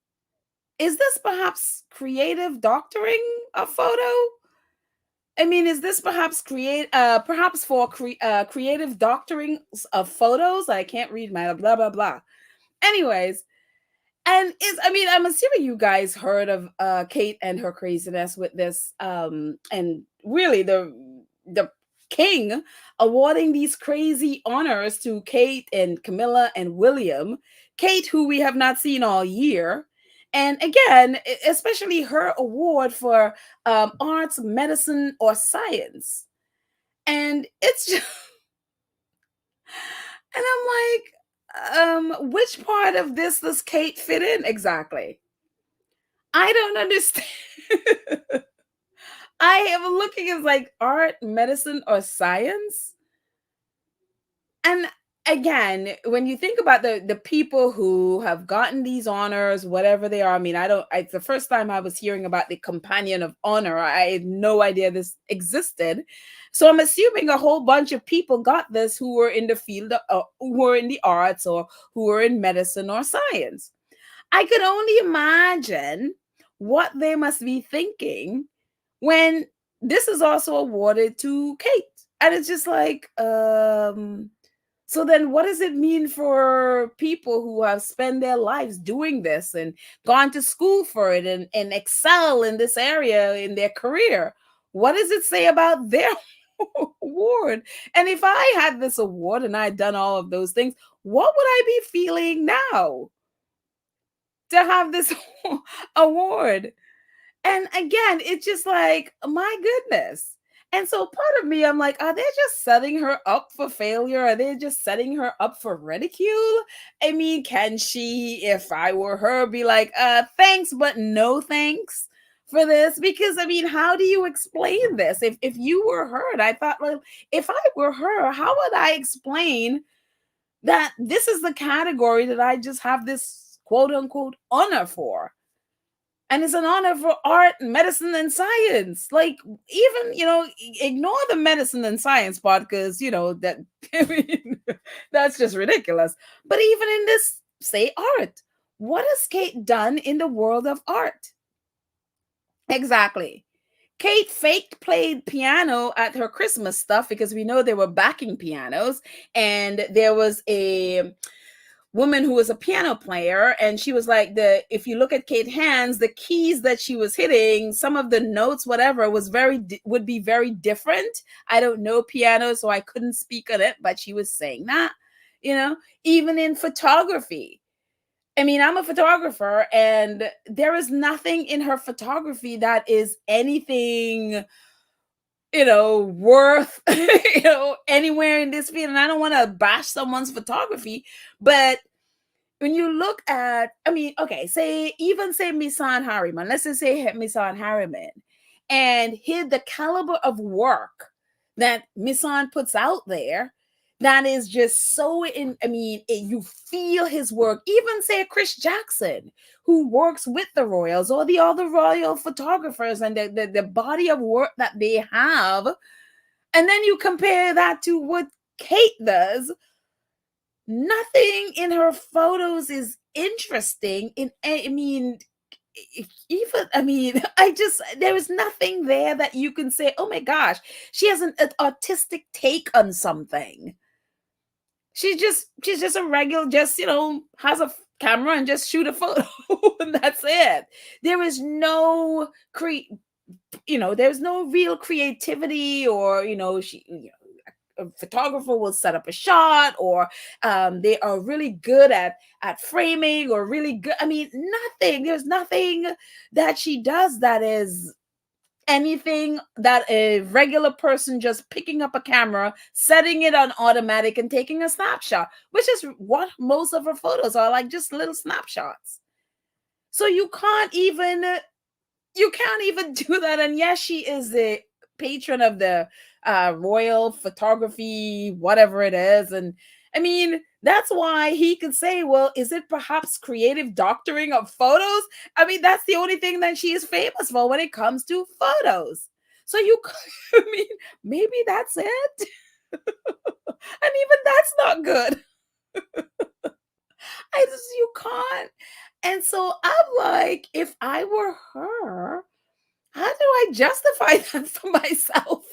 Is this perhaps creative doctoring a photo? I mean, is this perhaps for creative doctoring of photos? I can't read my blah blah blah. Anyways, and I'm assuming you guys heard of Kate and her craziness with this, and really the king awarding these crazy honors to Kate and Camilla and William. Kate, who we have not seen all year. And again, especially her award for arts, medicine, or science. And it's just, and I'm like, which part of this does Kate fit in exactly? I don't understand. I am looking at like art, medicine, or science. And again, when you think about the people who have gotten these honors, whatever they are, I mean, it's the first time I was hearing about the Companion of Honor. I had no idea this existed. So I'm assuming a whole bunch of people got this who were in the field who were in the arts or who were in medicine or science. I could only imagine what they must be thinking when this is also awarded to Kate. And it's just like, so then what does it mean for people who have spent their lives doing this and gone to school for it and excel in this area in their career? What does it say about their award? And if I had this award and I had done all of those things, what would I be feeling now to have this award? And again, it's just like, my goodness. And so part of me, I'm like, are they just setting her up for failure? Are they just setting her up for ridicule? I mean, can she, if I were her, be like, thanks, but no thanks for this? Because I mean, how do you explain this? If you were her, and I thought, well, if I were her, how would I explain that this is the category that I just have this quote unquote honor for? And it's an honor for art, medicine, and science. Like, even, ignore the medicine and science part because, that I mean, that's just ridiculous. But even in this, say, art, what has Kate done in the world of art? Exactly. Kate fake played piano at her Christmas stuff because we know there were backing pianos. And there was a woman who was a piano player, and she was like, if you look at Kate's hands, the keys that she was hitting, some of the notes, whatever, would be very different. I don't know piano, so I couldn't speak on it, but she was saying that, even in photography. I mean, I'm a photographer, and there is nothing in her photography that is anything, worth, anywhere in this field. And I don't want to bash someone's photography, but when you look at, I mean, okay, say Misan Harriman, let's just say Misan Harriman, and hit the caliber of work that Misan puts out there, that is just so you feel his work. Even say Chris Jackson, who works with the royals or the other royal photographers, and the body of work that they have, and then you compare that to what Kate does. Nothing in her photos is interesting. There is nothing there that you can say, oh my gosh, she has an artistic take on something. She's just a regular, just has a camera and just shoot a photo, and that's it. There is no there's no real creativity, or a photographer will set up a shot, or they are really good at framing, or really good. I mean, nothing. There's nothing that she does that is anything that a regular person just picking up a camera, setting it on automatic, and taking a snapshot, which is what most of her photos are, like, just little snapshots. So you can't even do that. And yes, she is the patron of the royal photography, whatever it is. And I mean, that's why he could say, well, is it perhaps creative doctoring of photos? I mean, that's the only thing that she is famous for when it comes to photos. So I mean, maybe that's it. And even that's not good. You can't. And so I'm like, if I were her, how do I justify that for myself?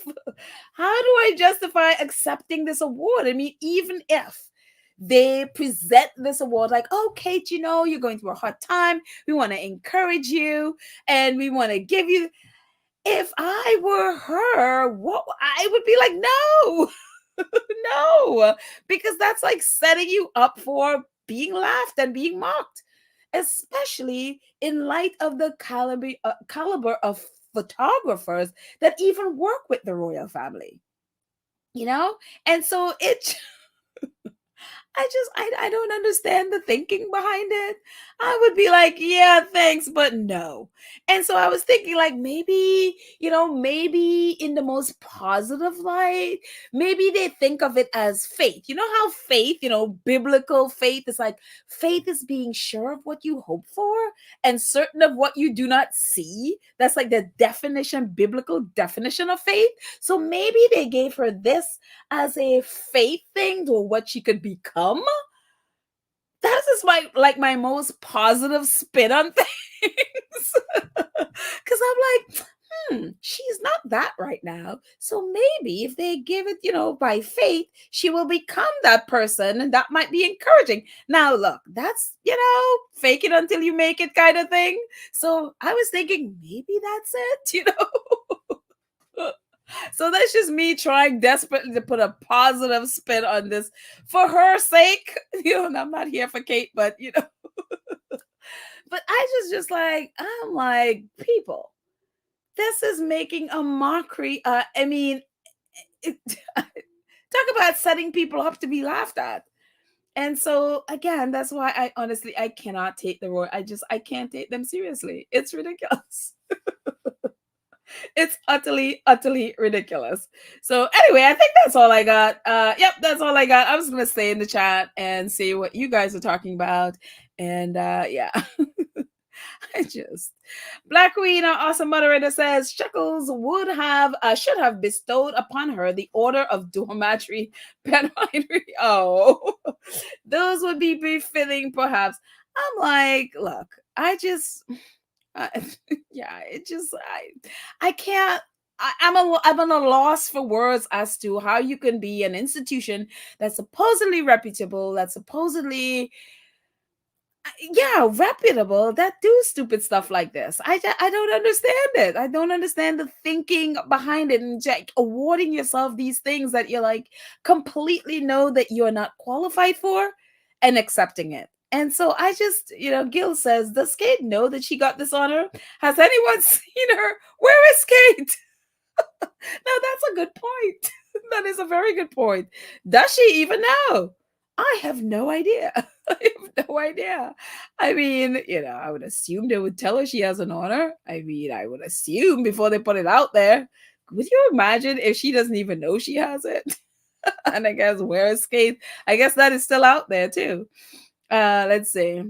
How do I justify accepting this award? I mean, even if they present this award like, oh, Kate, you're going through a hard time. We want to encourage you, and we want to give you. If I were her, what I would be like, no, no, because that's like setting you up for being laughed and being mocked, especially in light of the caliber of photographers that even work with the royal family, and so I don't understand the thinking behind it. I would be like, yeah, thanks, but no. And so I was thinking, like, maybe in the most positive light, maybe they think of it as faith. You know how faith, biblical faith is like, faith is being sure of what you hope for and certain of what you do not see. That's like the biblical definition of faith. So maybe they gave her this as a faith thing, to what she could become. That is my most positive spin on things. Because I'm like, she's not that right now. So maybe if they give it, by faith, she will become that person, and that might be encouraging. Now, look, that's, fake it until you make it kind of thing. So I was thinking, maybe that's it, So that's just me trying desperately to put a positive spin on this for her sake. And I'm not here for Kate, but but I'm like, people, this is making a mockery. I mean, talk about setting people up to be laughed at. And so again, that's why I cannot take the royal. I can't take them seriously. It's ridiculous. It's utterly, utterly ridiculous. So anyway, I think that's all I got. Yep, that's all I got. I was gonna stay in the chat and see what you guys are talking about. And yeah. Black Queen, our awesome moderator, says Chuckles should have bestowed upon her the Order of Dormitory Penwinery. Oh, those would be befitting, perhaps. I'm like, look, I can't. I'm at a loss for words as to how you can be an institution that's supposedly reputable, that's supposedly Yeah, reputable that do stupid stuff like this. I don't understand it. I don't understand the thinking behind it, and like awarding yourself these things that you're like completely know that you're not qualified for, and accepting it. And so I just, Gil says, does Kate know that she got this honor? Has anyone seen her? Where is Kate? Now that's a good point. That is a very good point. Does she even know? I have no idea. I have no idea. I mean, I would assume they would tell her she has an honor. I mean, I would assume before they put it out there. Would you imagine if she doesn't even know she has it? And I guess where is Kate? I guess that is still out there too. Let's see.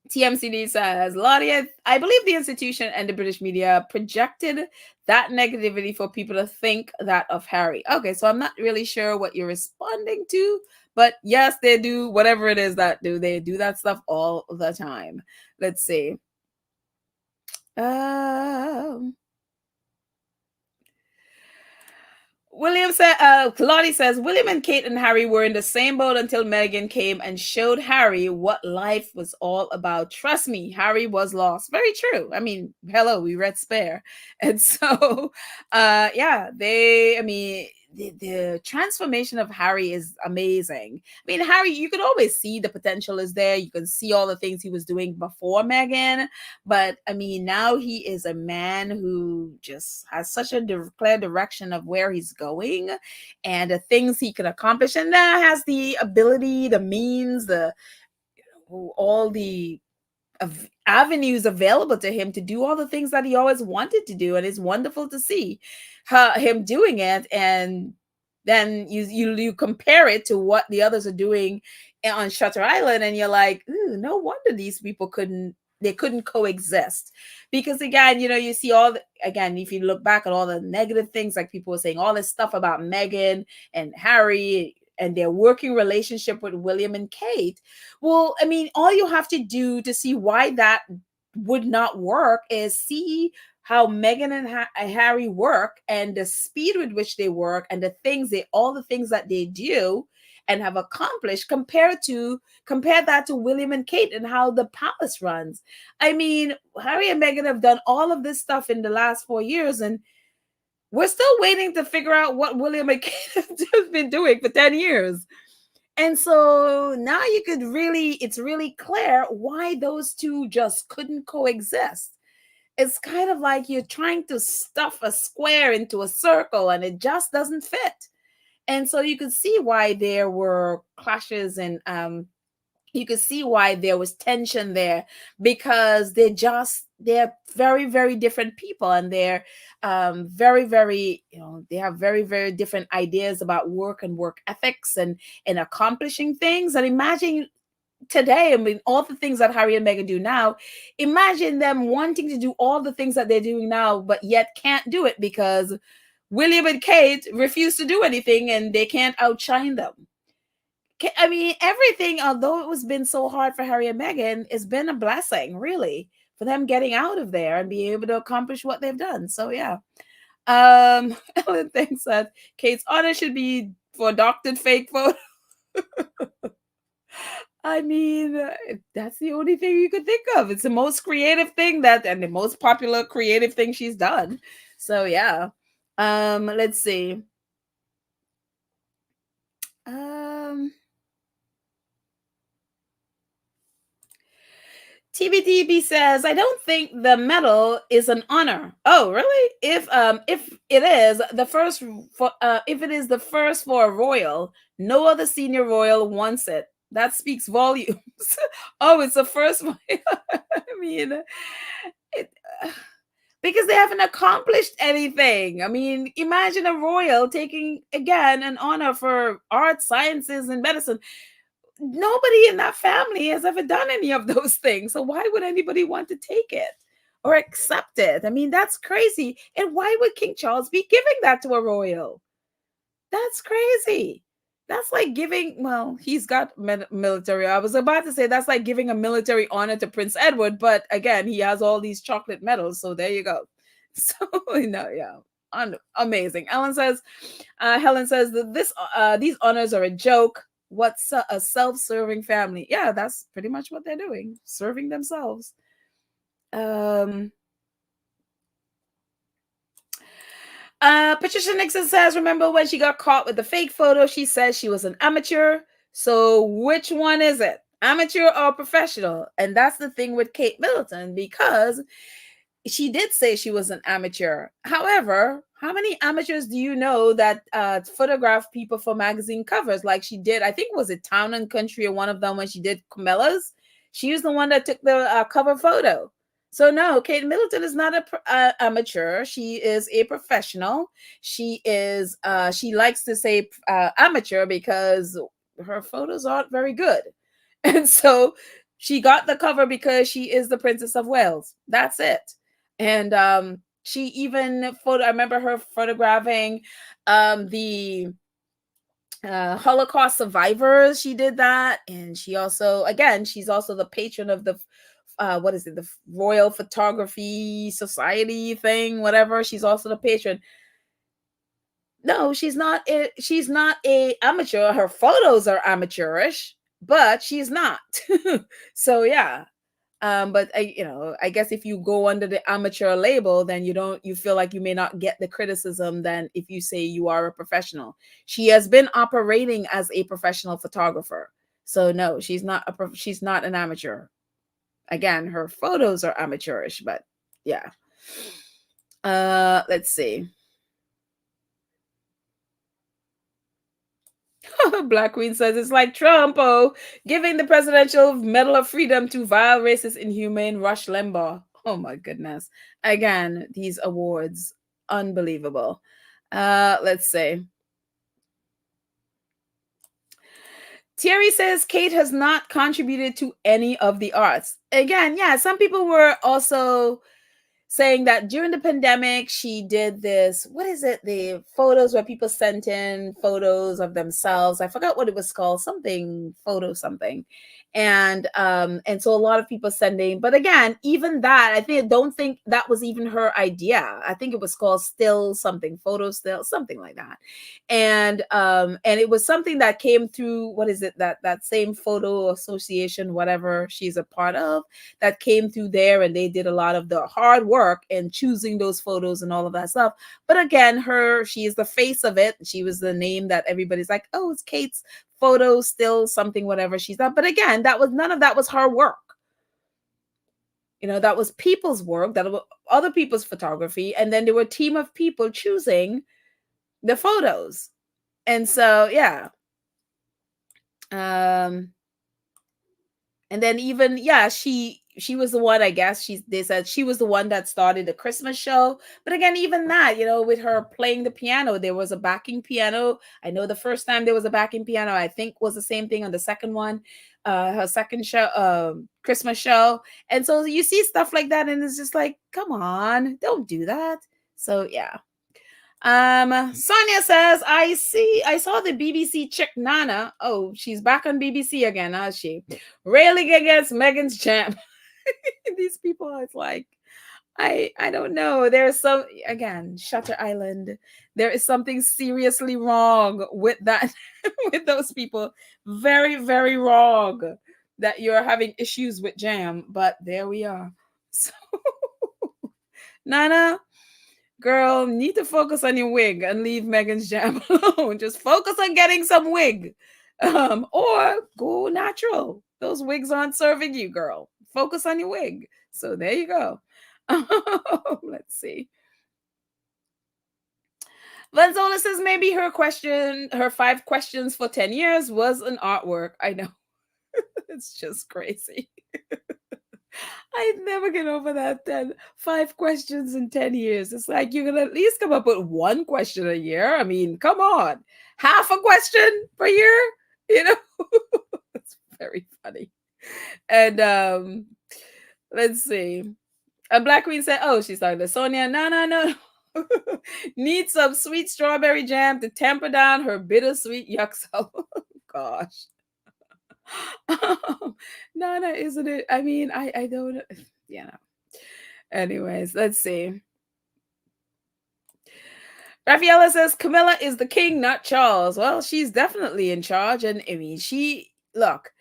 TMCD says, Lottie, I believe the institution and the British media projected that negativity for people to think that of Harry. Okay, so I'm not really sure what you're responding to, but yes, they do whatever it is that they do that stuff all the time. Let's see. William said, Claudia says, William and Kate and Harry were in the same boat until Meghan came and showed Harry what life was all about. Trust me, Harry was lost. Very true. I mean, hello, we read Spare. And so, the transformation of Harry is amazing. I mean, Harry, you could always see the potential is there. You can see all the things he was doing before Meghan. But I mean, now he is a man who just has such a clear direction of where he's going and the things he can accomplish. And that has the ability, the means, all the avenues available to him to do all the things that he always wanted to do. And it's wonderful to see him doing it. And then you compare it to what the others are doing on Shutter Island, and you're like, no wonder these people couldn't coexist. Because again, you see again, if you look back at all the negative things, like people were saying all this stuff about Meghan and Harry and their working relationship with William and Kate. Well, I mean, all you have to do to see why that would not work is see how Meghan and Harry work, and the speed with which they work, and all the things that they do and have accomplished, compare that to William and Kate and how the palace runs. I mean, Harry and Meghan have done all of this stuff in the last 4 years, and we're still waiting to figure out what William and Kate have been doing for 10 years. And so now it's really clear why those two just couldn't coexist. It's kind of like you're trying to stuff a square into a circle and it just doesn't fit. And so you could see why there were clashes, and you could see why there was tension there, because they're very, very different people, and they're very, very, they have very, very different ideas about work and work ethics and accomplishing things. And imagine today, I mean, all the things that Harry and Meghan do now, imagine them wanting to do all the things that they're doing now, but yet can't do it because William and Kate refuse to do anything and they can't outshine them. I mean, everything, although it was been so hard for Harry and Meghan, it's been a blessing, really, for them getting out of there and being able to accomplish what they've done. So, yeah. Ellen thinks that Kate's honor should be for doctored fake photo. I mean, that's the only thing you could think of. It's the most creative thing and the most popular creative thing she's done. So, yeah. Let's see. TBDB says, I don't think the medal is an honor. Oh, really? If it is the first for if it is the first for a royal, no other senior royal wants it. That speaks volumes. Oh, it's the first one. I mean, because they haven't accomplished anything. I mean, imagine a royal taking again an honor for arts, sciences, and medicine. Nobody in that family has ever done any of those things. So why would anybody want to take it or accept it? I mean, that's crazy. And why would King Charles be giving that to a royal? That's crazy. That's like giving, well, he's got military. I was about to say that's like giving a military honor to Prince Edward, but again, he has all these chocolate medals. So there you go. So, yeah. Amazing. Helen says that these honors are a joke. What's a self-serving family? Yeah, that's pretty much what they're doing, serving themselves. Um, Patricia Nixon says, remember when she got caught with the fake photo, she says she was an amateur. So which one is it? Amateur or professional? And that's the thing with Kate Middleton, because she did say she was an amateur. However, how many amateurs do you know that photograph people for magazine covers like she did? I think, was it Town and Country or one of them when she did Camilla's? She was the one that took the cover photo. So no, Kate Middleton is not a amateur. She is a professional. She is. She likes to say amateur because her photos aren't very good, and so she got the cover because she is the Princess of Wales. That's it. And she even I remember her photographing the Holocaust survivors. She did that, and she also, again, she's also the patron of the what is it, the Royal Photography Society thing, whatever. She's also the patron. No, she's not a amateur. Her photos are amateurish, but she's not. So yeah. But I guess if you go under the amateur label, then you feel like you may not get the criticism than if you say you are a professional. She has been operating as a professional photographer. So no, she's not an amateur. Again, her photos are amateurish, but yeah. Let's see. Black Queen says it's like Trump, giving the Presidential Medal of Freedom to vile, racist, inhumane Rush Limbaugh. Oh my goodness. Again, these awards, unbelievable. Let's see. Thierry says Kate has not contributed to any of the arts. Again, yeah, some people were also saying that during the pandemic, she did this, what is it? The photos where people sent in photos of themselves. I forgot what it was called, something, photo something. And so a lot of people sending, but again, even that, don't think that was even her idea. I think it was called still something, photo still, something like that. And it was something that came through, what is it, that same photo association, whatever she's a part of, that came through there, and they did a lot of the hard work in choosing those photos and all of that stuff. But again, she is the face of it. She was the name that everybody's like, oh, it's Kate's photo, still something, whatever she's done. But again, none of that was her work. That was people's work, that was other people's photography, and then there were a team of people choosing the photos. And so yeah. And then even, yeah, she was the one, I guess they said she was the one that started the Christmas show. But again, even that, with her playing the piano, there was a backing piano. I know the first time there was a backing piano, I think was the same thing on the second one, her second show, Christmas show. And so you see stuff like that, and it's just like, come on, don't do that. So yeah. Sonia says, I saw the BBC chick Nana. Oh, she's back on BBC again, has she? Railing against Meghan's champ. These people, it's like, I don't know. There's some, again, Shutter Island. There is something seriously wrong with that, with those people. Very, very wrong that you're having issues with Jam, but there we are. So, Nana, girl, need to focus on your wig and leave Meghan's jam alone. Just focus on getting some wig. Or go natural. Those wigs aren't serving you, girl. Focus on your wig. So there you go. Let's see. Vanzola says maybe her 5 questions for 10 years was an artwork. I know. It's just crazy. I'd never get over that 5 questions in 10 years. It's like, you're going to at least come up with 1 question a year. I mean, come on. Half a question per year? It's very funny. And let's see. And Black Queen said, oh, she's talking to Sonia. No. Need some sweet strawberry jam to temper down her bittersweet yucks. Oh, gosh. Nana, isn't it? I mean, I don't, Anyways, let's see. Rafaela says Camilla is the king, not Charles. Well, she's definitely in charge. And I mean, look,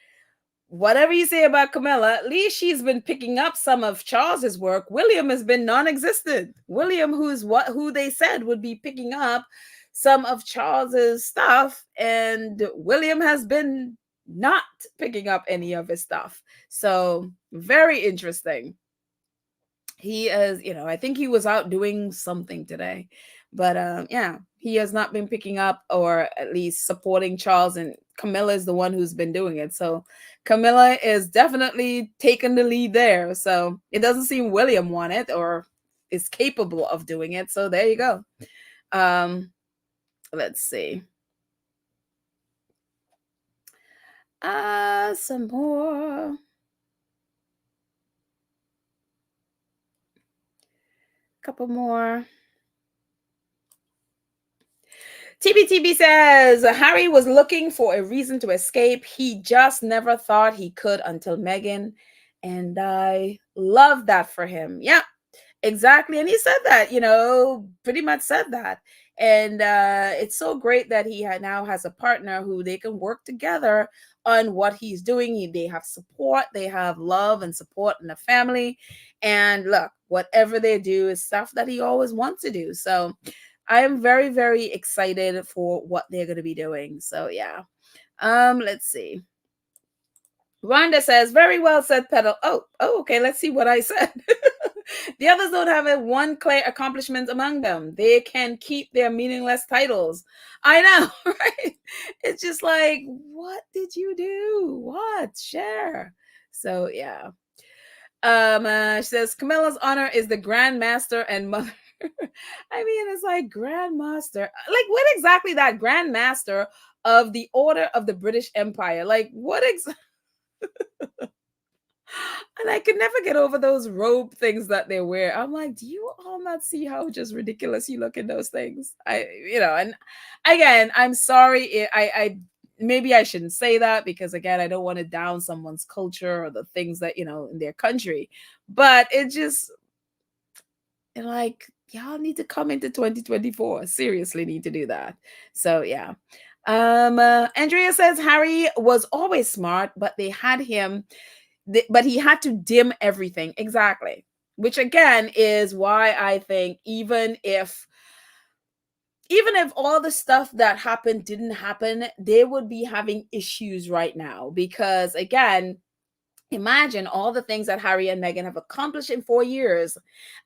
whatever you say about Camilla, at least she's been picking up some of Charles's work. William has been non-existent. William, who they said would be picking up some of Charles's stuff, and William has been not picking up any of his stuff. So very interesting. He is, I think he was out doing something today, but yeah, he has not been picking up or at least supporting Charles, and Camilla is the one who's been doing it. So Camilla is definitely taking the lead there. So it doesn't seem William want it or is capable of doing it. So there you go. Let's see. Some more. Couple more. TBTB says Harry was looking for a reason to escape. He just never thought he could until Meghan. And I love that for him. Yeah, exactly. And he said that, pretty much said that. And it's so great that he now has a partner who they can work together on what he's doing. They have support, they have love and support in the family. And look, whatever they do is stuff that he always wants to do. So I am very, very excited for what they're going to be doing. So yeah. Let's see. Rhonda says, very well said, Petal. Oh, okay. Let's see what I said. The others don't have a one clear accomplishment among them. They can keep their meaningless titles. I know, right? It's just like, what did you do? What? Share. So yeah. She says, Camilla's honor is the Grand Master and mother. I mean, it's like Grandmaster. Like, what exactly that Grand Master of the Order of the British Empire? Like, what exactly? And I could never get over those robe things that they wear. I'm like, do you all not see how just ridiculous you look in those things? And again, I'm sorry. I maybe I shouldn't say that because again, I don't want to down someone's culture or the things that, in their country. But it just like, y'all need to come into 2024. Seriously need to do that. So yeah. Andrea says Harry was always smart, but they had him but he had to dim everything. Exactly. Which again is why I think even if all the stuff that happened didn't happen, they would be having issues right now. Because again, imagine all the things that Harry and Meghan have accomplished in 4 years.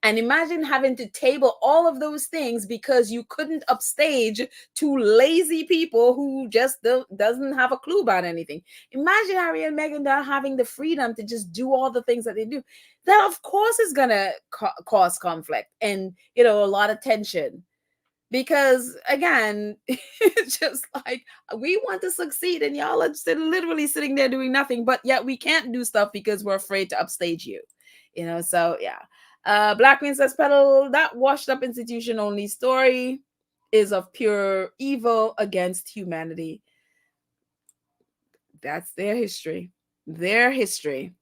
And imagine having to table all of those things because you couldn't upstage two lazy people who just doesn't have a clue about anything. Imagine Harry and Meghan not having the freedom to just do all the things that they do. That, of course, is going to cause conflict and, a lot of tension. Because again, it's just like we want to succeed and y'all are literally sitting there doing nothing, but yet we can't do stuff because we're afraid to upstage you. So yeah. Black Queen says, Petal, that washed up institution only story is of pure evil against humanity. That's their history. Let's see.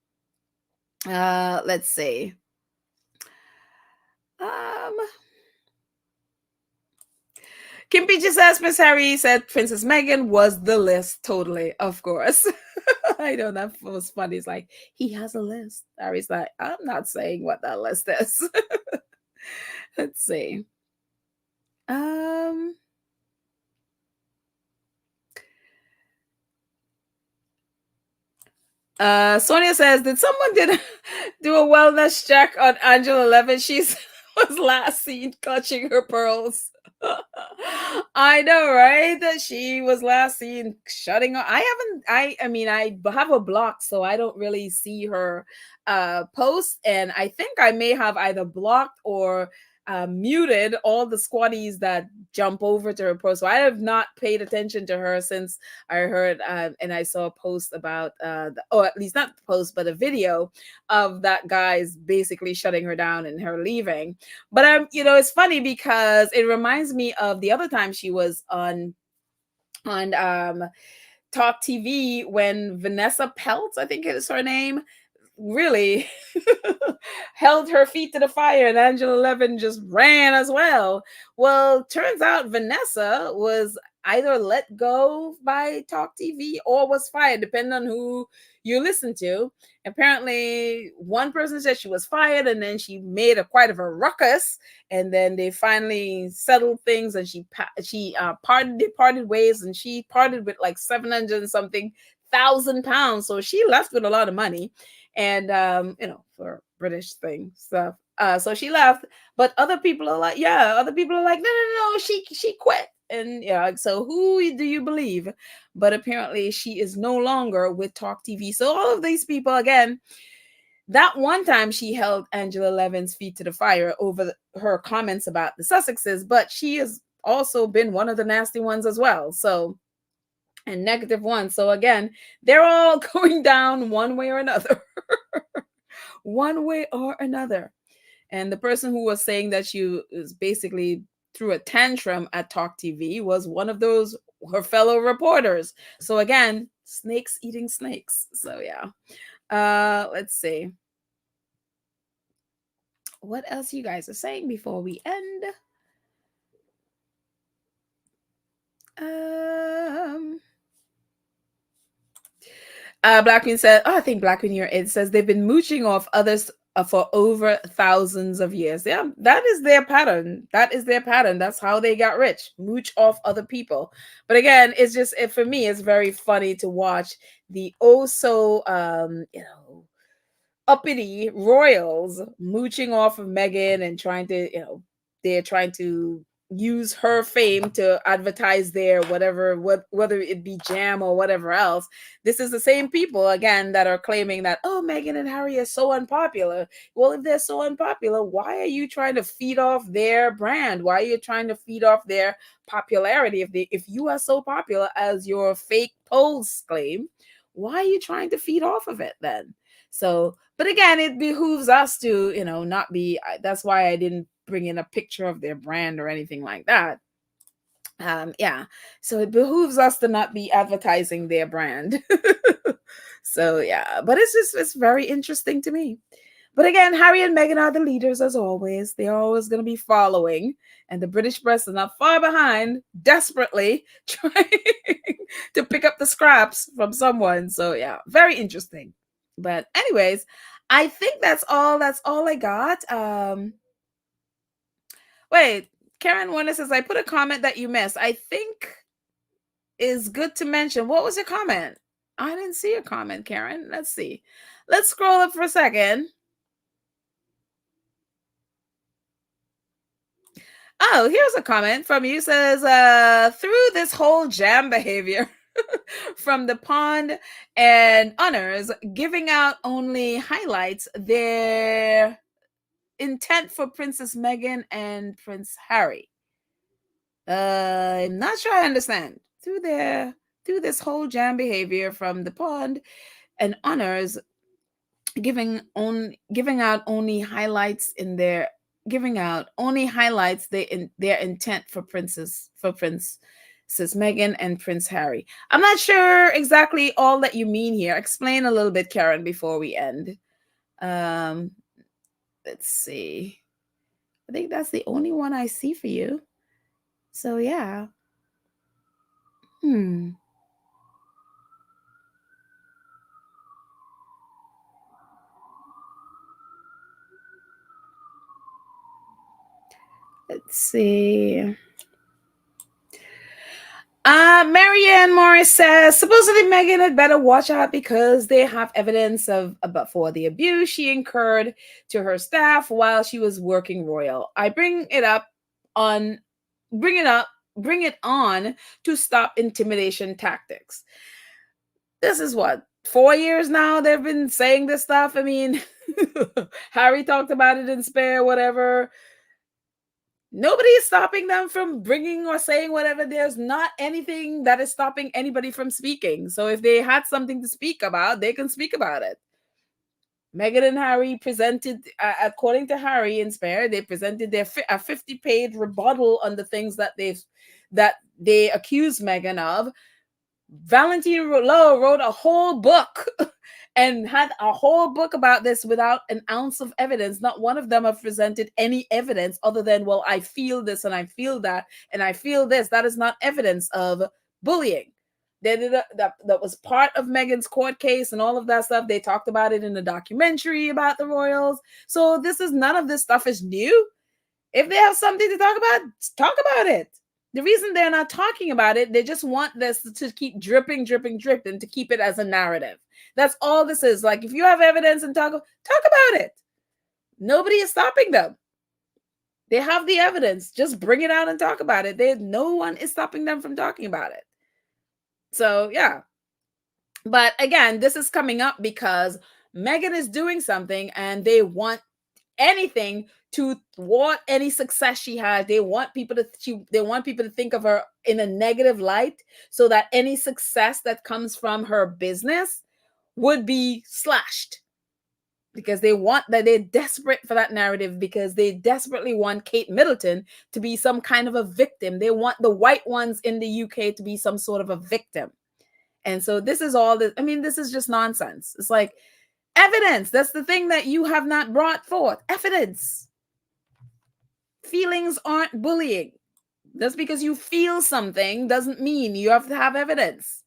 Kim Peaches says, Miss Harry said Princess Meghan was the list. Totally, of course. I know that was funny. It's like, he has a list. Harry's like, I'm not saying what that list is. Let's see. Sonia says, did someone do a wellness check on Angela Levin? She was last seen clutching her pearls. I know, right? That she was last seen shutting up. I have a block, so I don't really see her post. And I think I may have either blocked or muted all the squatties that jump over to her post. So I have not paid attention to her since I heard and I saw a post about or at least not the post, but a video of that guy's basically shutting her down and her leaving. But it's funny because it reminds me of the other time she was on Talk TV when Vanessa Peltz, I think is her name, really held her feet to the fire, and Angela Levin just ran as well. Well, turns out Vanessa was either let go by Talk TV or was fired, depending on who you listen to. Apparently, one person said she was fired, and then she made a quite of a ruckus, and then they finally settled things, and parted ways, and she parted with like 700 and something thousand pounds. So she left with a lot of money, and for British thing stuff. So she left, but other people are like, no, she quit. And yeah, so who do you believe? But apparently she is no longer with Talk TV. So all of these people, again, that one time she held Angela Levin's feet to the fire over her comments about the Sussexes, but she has also been one of the nasty ones as well. So, and negative ones. So again, they're all going down one way or another. One way or another. And the person who was saying that she was basically threw a tantrum at Talk TV was one of those, her fellow reporters. So again, snakes eating snakes. So yeah. Let's see. What else you guys are saying before we end? Black Queen said, I think Black Queen here, it says they've been mooching off others for over thousands of years. Yeah, that is their pattern. That's how they got rich. Mooch off other people. But again, it's just, for me, it's very funny to watch the uppity royals mooching off of Meghan and trying to, they're trying to use her fame to advertise their whether it be jam or whatever else. This is the same people again that are claiming that, oh, Meghan and Harry are so unpopular. Well, if they're so unpopular, why are you trying to feed off their brand? Why are you trying to feed off their popularity? If you are so popular as your fake polls claim, why are you trying to feed off of it then? So, but again, it behooves us to, not be, that's why I didn't bring in a picture of their brand or anything like that. Yeah. So it behooves us to not be advertising their brand. So yeah, but it's very interesting to me. But again, Harry and Meghan are the leaders as always. They're always going to be following, and the British press is not far behind, desperately trying to pick up the scraps from someone. So yeah, very interesting. But anyways, I think that's all I got. Wait, Karen Warner says, I put a comment that you missed. I think is good to mention. What was your comment? I didn't see a comment, Karen. Let's see. Let's scroll up for a second. Oh, here's a comment from you. It says, through this whole jam behavior from the Pond and Honors, giving out only highlights, their intent for Princess Meghan and Prince Harry. I'm not sure I understand. Through this whole jam behavior from the Pond and Honors, giving out only highlights their intent for Princess Meghan and Prince Harry. I'm not sure exactly all that you mean here. Explain a little bit, Karen, before we end. Let's see. I think that's the only one I see for you. So yeah. Let's see. Marianne Morris says, supposedly Meghan had better watch out because they have evidence for the abuse she incurred to her staff while she was working royal. I bring it on to stop intimidation tactics. This is what, 4 years now they've been saying this stuff. I mean, Harry talked about it in Spare, whatever. Nobody is stopping them from bringing or saying whatever. There's not anything that is stopping anybody from speaking. So if they had something to speak about, they can speak about it. Meghan and Harry presented, according to Harry in Spare, they presented a 50-page rebuttal on the things that they accused Meghan of. Valentine Lowe wrote a whole book and had a whole book about this without an ounce of evidence. Not one of them have presented any evidence other than, well, I feel this and I feel that and I feel this. That is not evidence of bullying. That was part of Meghan's court case and all of that stuff. They talked about it in the documentary about the royals. So none of this stuff is new. If they have something to talk about it. The reason they're not talking about it, they just want this to keep dripping, dripping, dripping, to keep it as a narrative. That's all this is. Like, if you have evidence and talk about it. Nobody is stopping them. They have the evidence. Just bring it out and talk about it. No one is stopping them from talking about it. So, yeah. But again, this is coming up because Meghan is doing something and they want anything to thwart any success she has. They want people to think of her in a negative light, so that any success that comes from her business would be slashed, because they're desperate for that narrative, because they desperately want Kate Middleton to be some kind of a victim. They want the white ones in the UK to be some sort of a victim. And so this is all this. I mean, this is just nonsense. It's like, evidence. That's the thing that you have not brought forth. Evidence. Feelings aren't bullying. Just because you feel something doesn't mean you have to have evidence.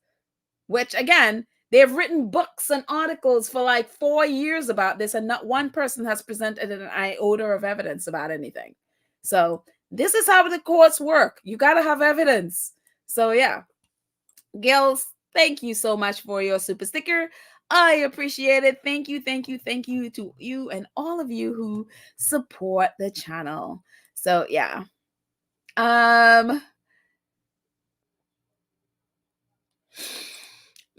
Which, again, they've written books and articles for like 4 years about this, and not one person has presented an iota of evidence about anything. So this is how the courts work. You got to have evidence. So yeah. Gils, thank you so much for your super sticker. I appreciate it. Thank you to you and all of you who support the channel. So yeah.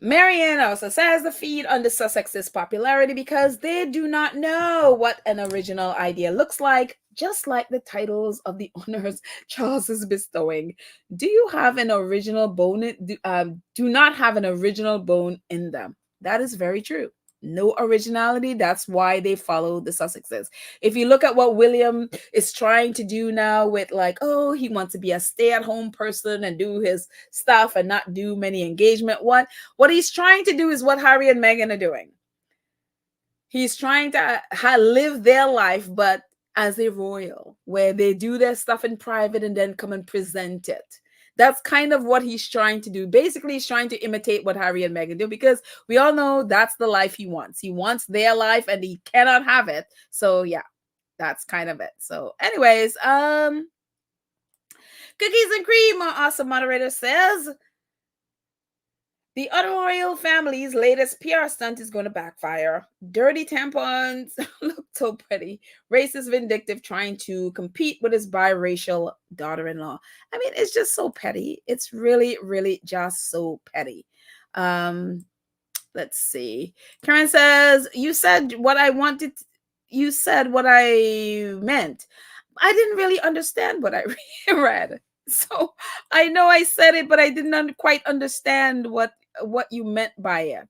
Marianne also says the feed under Sussex's popularity because they do not know what an original idea looks like, just like the titles of the honors Charles is bestowing. Do you have an original bone? Do not have an original bone in them. That is very true. No originality. That's why they follow the Sussexes. If you look at what William is trying to do now with, like, oh, he wants to be a stay-at-home person and do his stuff and not do many engagement. What he's trying to do is what Harry and Meghan are doing. He's trying to live their life, but as a royal, where they do their stuff in private and then come and present it. That's kind of what he's trying to do. Basically, he's trying to imitate what Harry and Meghan do, because we all know that's the life he wants. He wants their life and he cannot have it. So yeah, that's kind of it. So anyways, Cookies and Cream, our awesome moderator, says the royal family's latest PR stunt is going to backfire. Dirty tampons look so pretty. Racist, vindictive, trying to compete with his biracial daughter-in-law. I mean, it's just so petty. It's really, really just so petty. Let's see. Karen says, you said what I wanted. You said what I meant. I didn't really understand what I read. So I know I said it, but I didn't quite understand what you meant by it.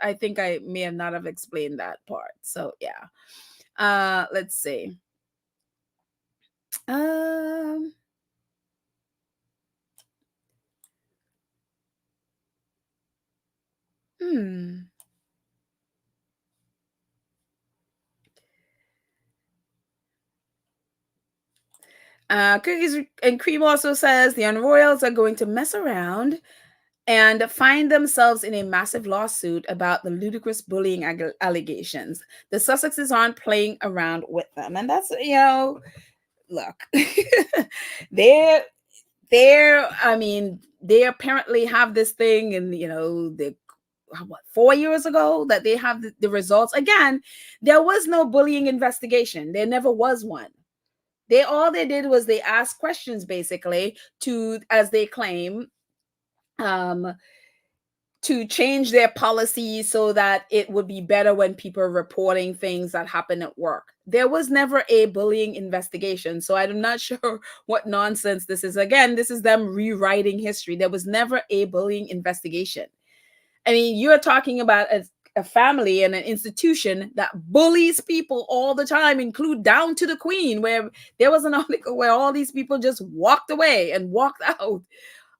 I think I may have not have explained that part. So yeah. Let's see. Cookies and Cream also says the Royals are going to mess around and find themselves in a massive lawsuit about the ludicrous bullying allegations. The Sussexes aren't playing around with them. And that's, look, they apparently have this thing, and, they 4 years ago that they have the results. Again, there was no bullying investigation. There never was one. All they did was they asked questions, basically, to, as they claim, to change their policy so that it would be better when people are reporting things that happen at work. There was never a bullying investigation. So I'm not sure what nonsense this is. Again, this is them rewriting history. There was never a bullying investigation. I mean, you're talking about a family and an institution that bullies people all the time, include down to the Queen, where there was an article where all these people just walked away and walked out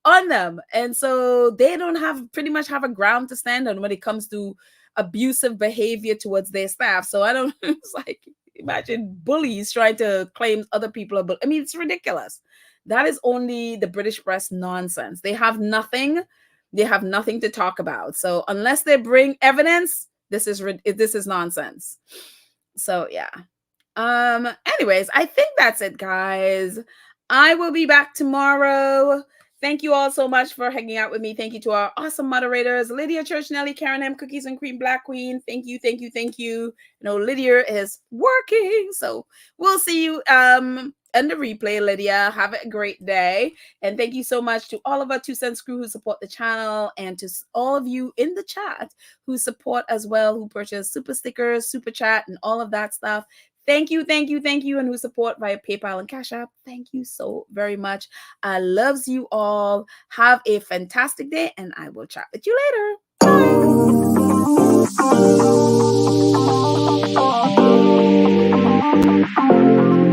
on them. And so they don't pretty much have a ground to stand on when it comes to abusive behavior towards their staff. So I don't, it's like, imagine bullies trying to claim other people are, I mean, it's ridiculous. That is only the British press nonsense. They have nothing. They have nothing to talk about. So unless they bring evidence, this is nonsense. So yeah. Anyways, I think that's it, guys. I will be back tomorrow. Thank you all so much for hanging out with me. Thank you to our awesome moderators, Lydia Church, Nelly, Karen M, Cookies and Cream, Black Queen. Thank you, thank you, thank you. You know, Lydia is working, so we'll see you in the replay, Lydia. Have a great day. And thank you so much to all of our 2 Cents crew who support the channel, and to all of you in the chat who support as well, who purchase super stickers, super chat, and all of that stuff. Thank you, thank you, thank you, and who support via PayPal and Cash App. Thank you so very much. I loves you all. Have a fantastic day, and I will chat with you later. Bye.